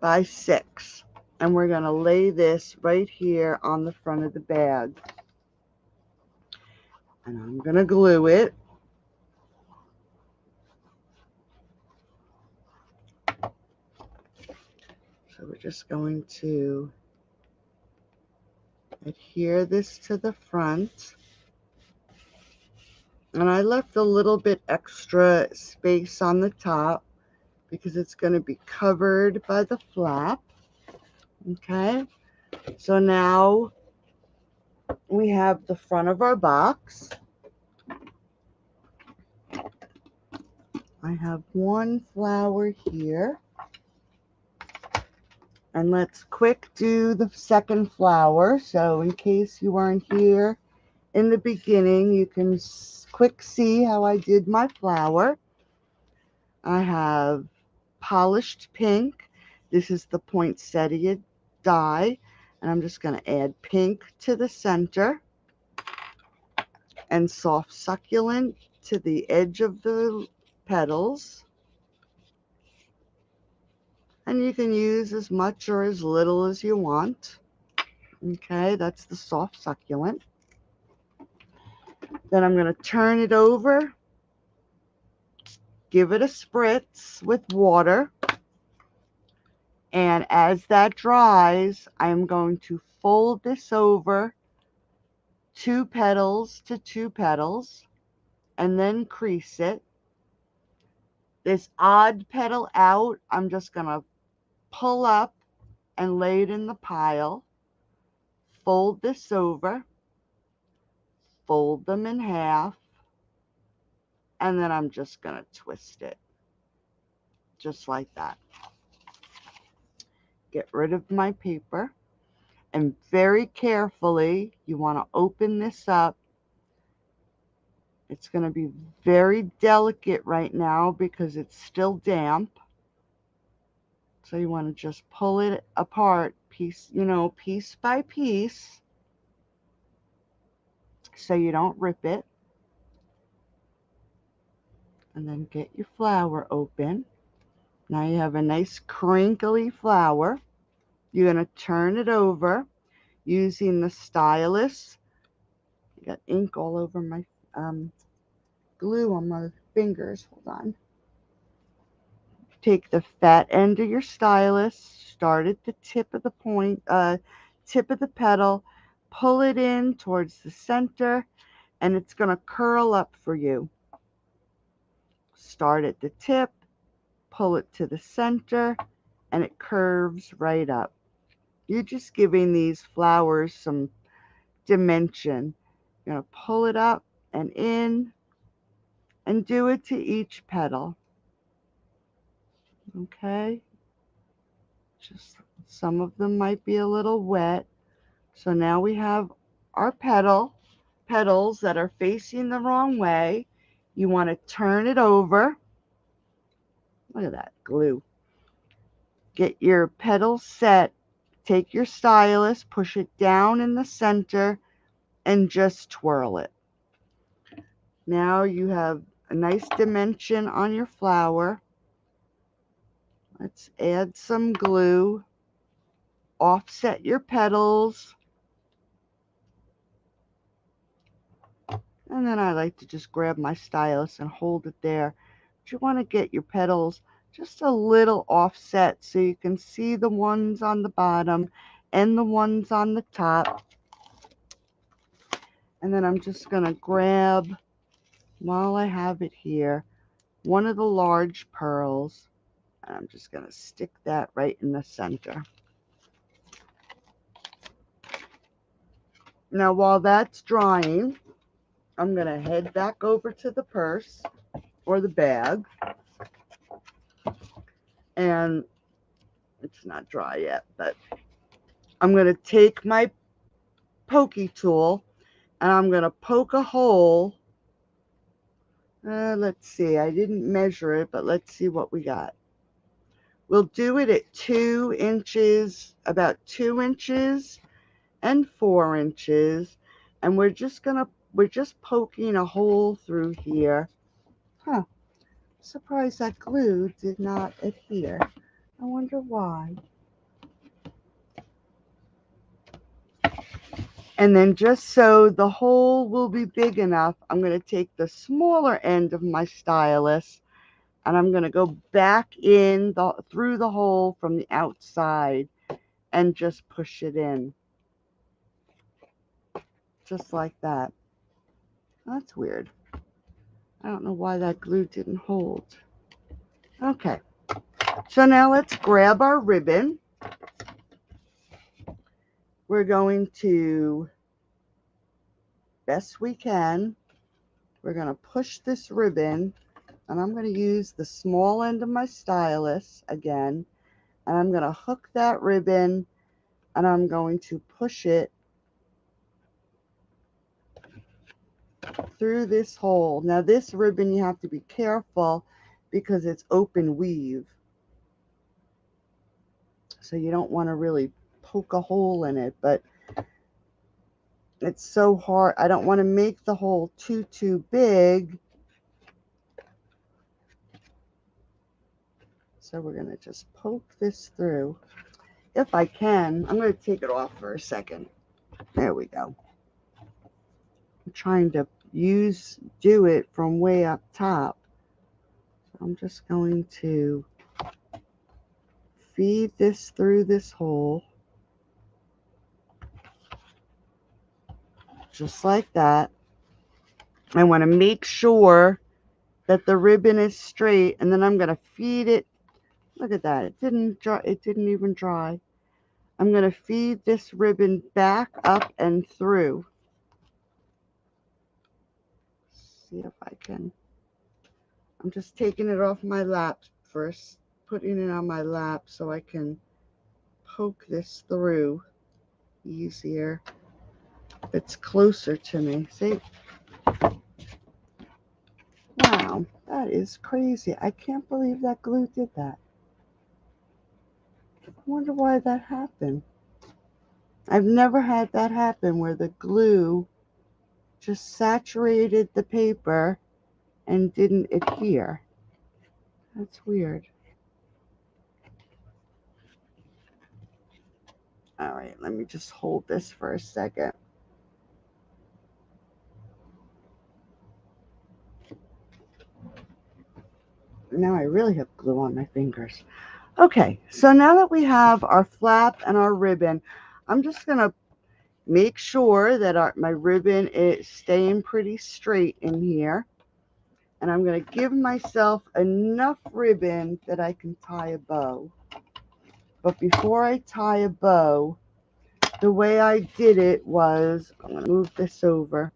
[SPEAKER 1] by 6. And we're going to lay this right here on the front of the bag. And I'm going to glue it. So we're just going to adhere this to the front. And I left a little bit extra space on the top because it's going to be covered by the flap. Okay, so now we have the front of our box. I have one flower here. And let's quick do the second flower. So in case you weren't here in the beginning, you can quick see how I did my flower. I have polished pink. This is the poinsettia dye. And I'm just going to add pink to the center and soft succulent to the edge of the petals. And you can use as much or as little as you want. Okay, that's the soft succulent. Then I'm going to turn it over, give it a spritz with water. And as that dries, I'm going to fold this over 2 petals to 2 petals and then crease it. This odd petal out, I'm just going to pull up and lay it in the pile. Fold this over, fold them in half, and then I'm just going to twist it. Just like that. Get rid of my paper. And very carefully, you want to open this up. It's going to be very delicate right now because it's still damp. So you want to just pull it apart piece by piece so you don't rip it. And then get your flower open. Now you have a nice crinkly flower. You're going to turn it over using the stylus. I got ink all over my glue on my fingers. Hold on. Take the fat end of your stylus, start at the tip of the tip of the petal, pull it in towards the center, and it's going to curl up for you. Start at the tip, pull it to the center, and it curves right up. You're just giving these flowers some dimension. You're going to pull it up and in, and do it to each petal. Okay? Just some of them might be a little wet. So now we have our petals that are facing the wrong way. You want to turn it over. Look at that glue. Get your petals set. Take your stylus, push it down in the center, and just twirl it. Now you have a nice dimension on your flower. Let's add some glue. Offset your petals. And then I like to just grab my stylus and hold it there. But you want to get your petals just a little offset so you can see the ones on the bottom and the ones on the top. And then I'm just going to grab, while I have it here, one of the large pearls. And I'm just going to stick that right in the center. Now while that's drying, I'm going to head back over to the purse or the bag and It's not dry yet, but I'm going to take my pokey tool and I'm going to poke a hole. Let's see, I didn't measure it, but let's see what we got. We'll do it at 2 inches, about 2 inches and 4 inches. And we're just poking a hole through here. Huh, surprised that glue did not adhere. I wonder why. And then just so the hole will be big enough, I'm going to take the smaller end of my stylus and I'm going to go back in through the hole from the outside and just push it in. Just like that. That's weird. I don't know why that glue didn't hold. Okay, so now let's grab our ribbon. We're going to, best we can, we're going to push this ribbon, and I'm going to use the small end of my stylus again, and I'm going to hook that ribbon, and I'm going to push it through this hole. Now this ribbon, you have to be careful because it's open weave, so you don't want to really poke a hole in it, but it's so hard. I don't want to make the hole too big, so we're going to just poke this through. If I can, I'm going to take it off for a second. There we go. I'm trying to do it from way up top. I'm just going to feed this through this hole, just like that. I want to make sure that the ribbon is straight, and then I'm going to feed it. Look at that. It didn't dry. It didn't even dry. I'm going to feed this ribbon back up and through. See if I can. I'm just taking it off my lap first, putting it on my lap so I can poke this through easier. It's closer to me. See? Wow, that is crazy. I can't believe that glue did that. I wonder why that happened. I've never had that happen where the glue just saturated the paper and didn't adhere. That's weird. All right, let me just hold this for a second. Now I really have glue on my fingers. Okay, so now that we have our flap and our ribbon, I'm just going to make sure that my ribbon is staying pretty straight in here. And I'm going to give myself enough ribbon that I can tie a bow. But before I tie a bow, the way I did it was, I'm going to move this over.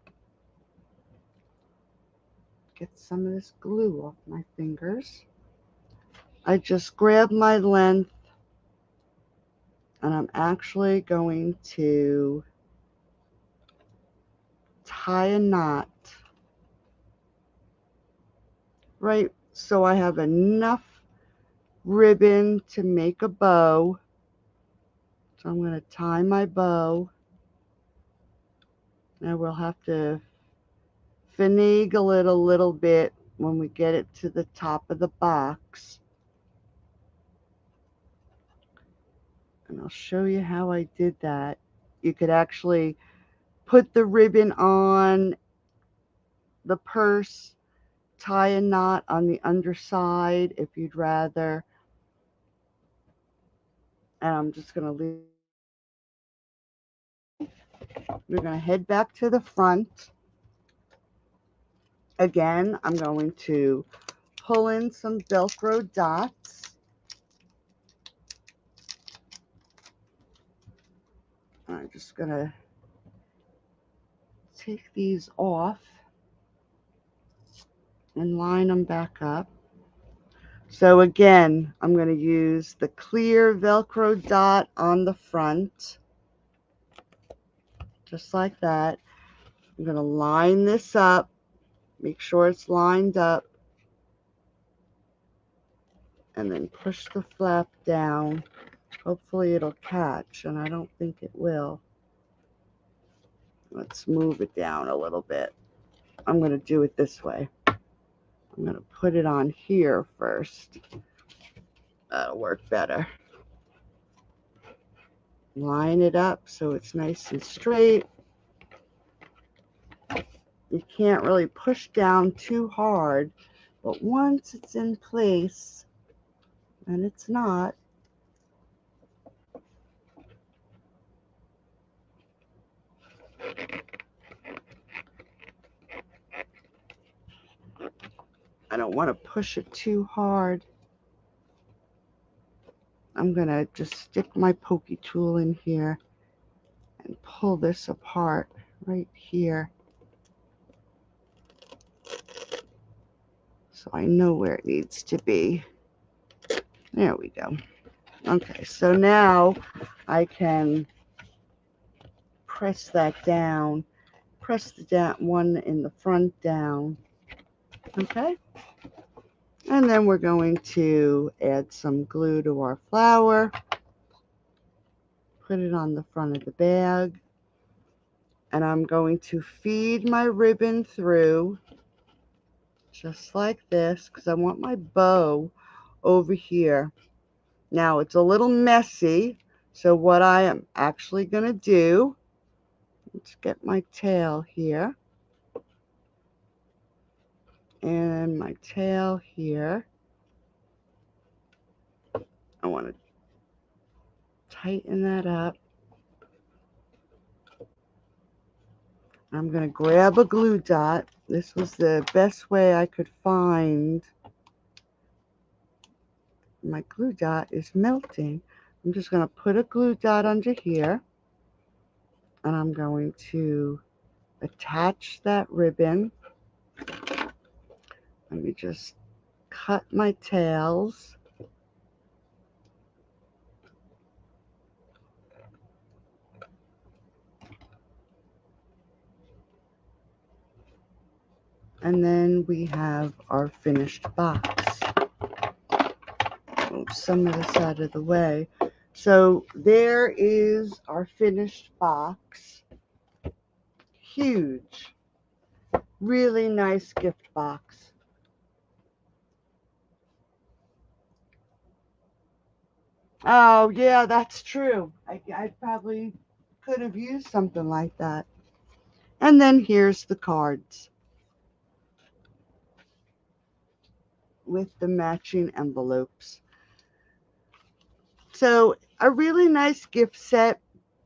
[SPEAKER 1] Get some of this glue off my fingers. I just grab my length and I'm actually going to tie a knot right so I have enough ribbon to make a bow. So I'm going to tie my bow. Now we'll have to finagle it a little bit when we get it to the top of the box. And I'll show you how I did that. You could actually put the ribbon on the purse, tie a knot on the underside if you'd rather. And I'm just going to leave. We're going to head back to the front. Again, I'm going to pull in some Velcro dots. I'm just going to take these off and line them back up. So again, I'm going to use the clear Velcro dot on the front, just like that. I'm going to line this up, make sure it's lined up, and then push the flap down. Hopefully it'll catch, and I don't think it will. Let's move it down a little bit. I'm going to do it this way. I'm going to put it on here first. That'll work better. Line it up so it's nice and straight. You can't really push down too hard, but once it's in place, and it's not, I don't want to push it too hard. I'm going to just stick my pokey tool in here and pull this apart right here, so I know where it needs to be. There we go. Okay, so now I can press that down, press the one in the front down. Okay, and then we're going to add some glue to our flower, put it on the front of the bag, and I'm going to feed my ribbon through just like this, because I want my bow over here. Now it's a little messy, so what I am actually going to do, let's get my tail here, and my tail here. I want to tighten that up. I'm going to grab a glue dot. This was the best way I could find. My glue dot is melting. I'm just going to put a glue dot under here, and I'm going to attach that ribbon. Let me just cut my tails. And then we have our finished box. Move some of this out of the way. So there is our finished box. Huge. Really nice gift box. Oh, yeah, that's true. I probably could have used something like that. And then here's the cards with the matching envelopes. So a really nice gift set.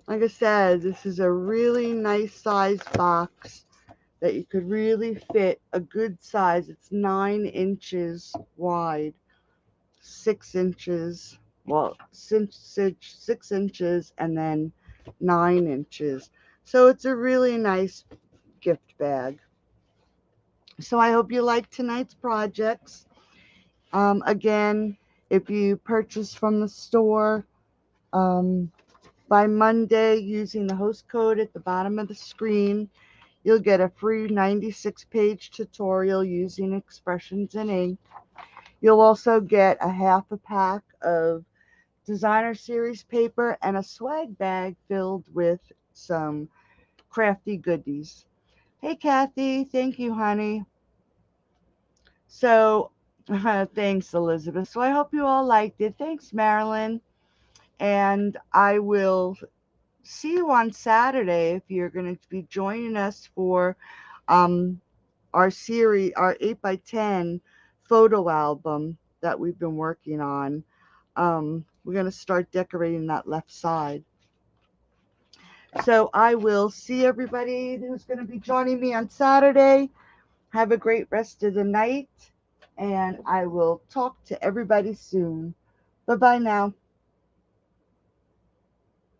[SPEAKER 1] Like I said, this is a really nice size box that you could really fit a good size. It's 9 inches wide, 6 inches, well, 6 inches, and then 9 inches. So it's a really nice gift bag. So I hope you liked tonight's projects. Again, if you purchase from the store by Monday using the host code at the bottom of the screen, you'll get a free 96-page tutorial using expressions in ink. You'll also get a half a pack of designer series paper and a swag bag filled with some crafty goodies. Hey, Kathy. Thank you, honey. So, thanks, Elizabeth. So I hope you all liked it. Thanks, Marilyn. And I will see you on Saturday if you're going to be joining us for our series, our 8x10 photo album that we've been working on. We're going to start decorating that left side. So I will see everybody who's going to be joining me on Saturday. Have a great rest of the night, and I will talk to everybody soon. Bye-bye now.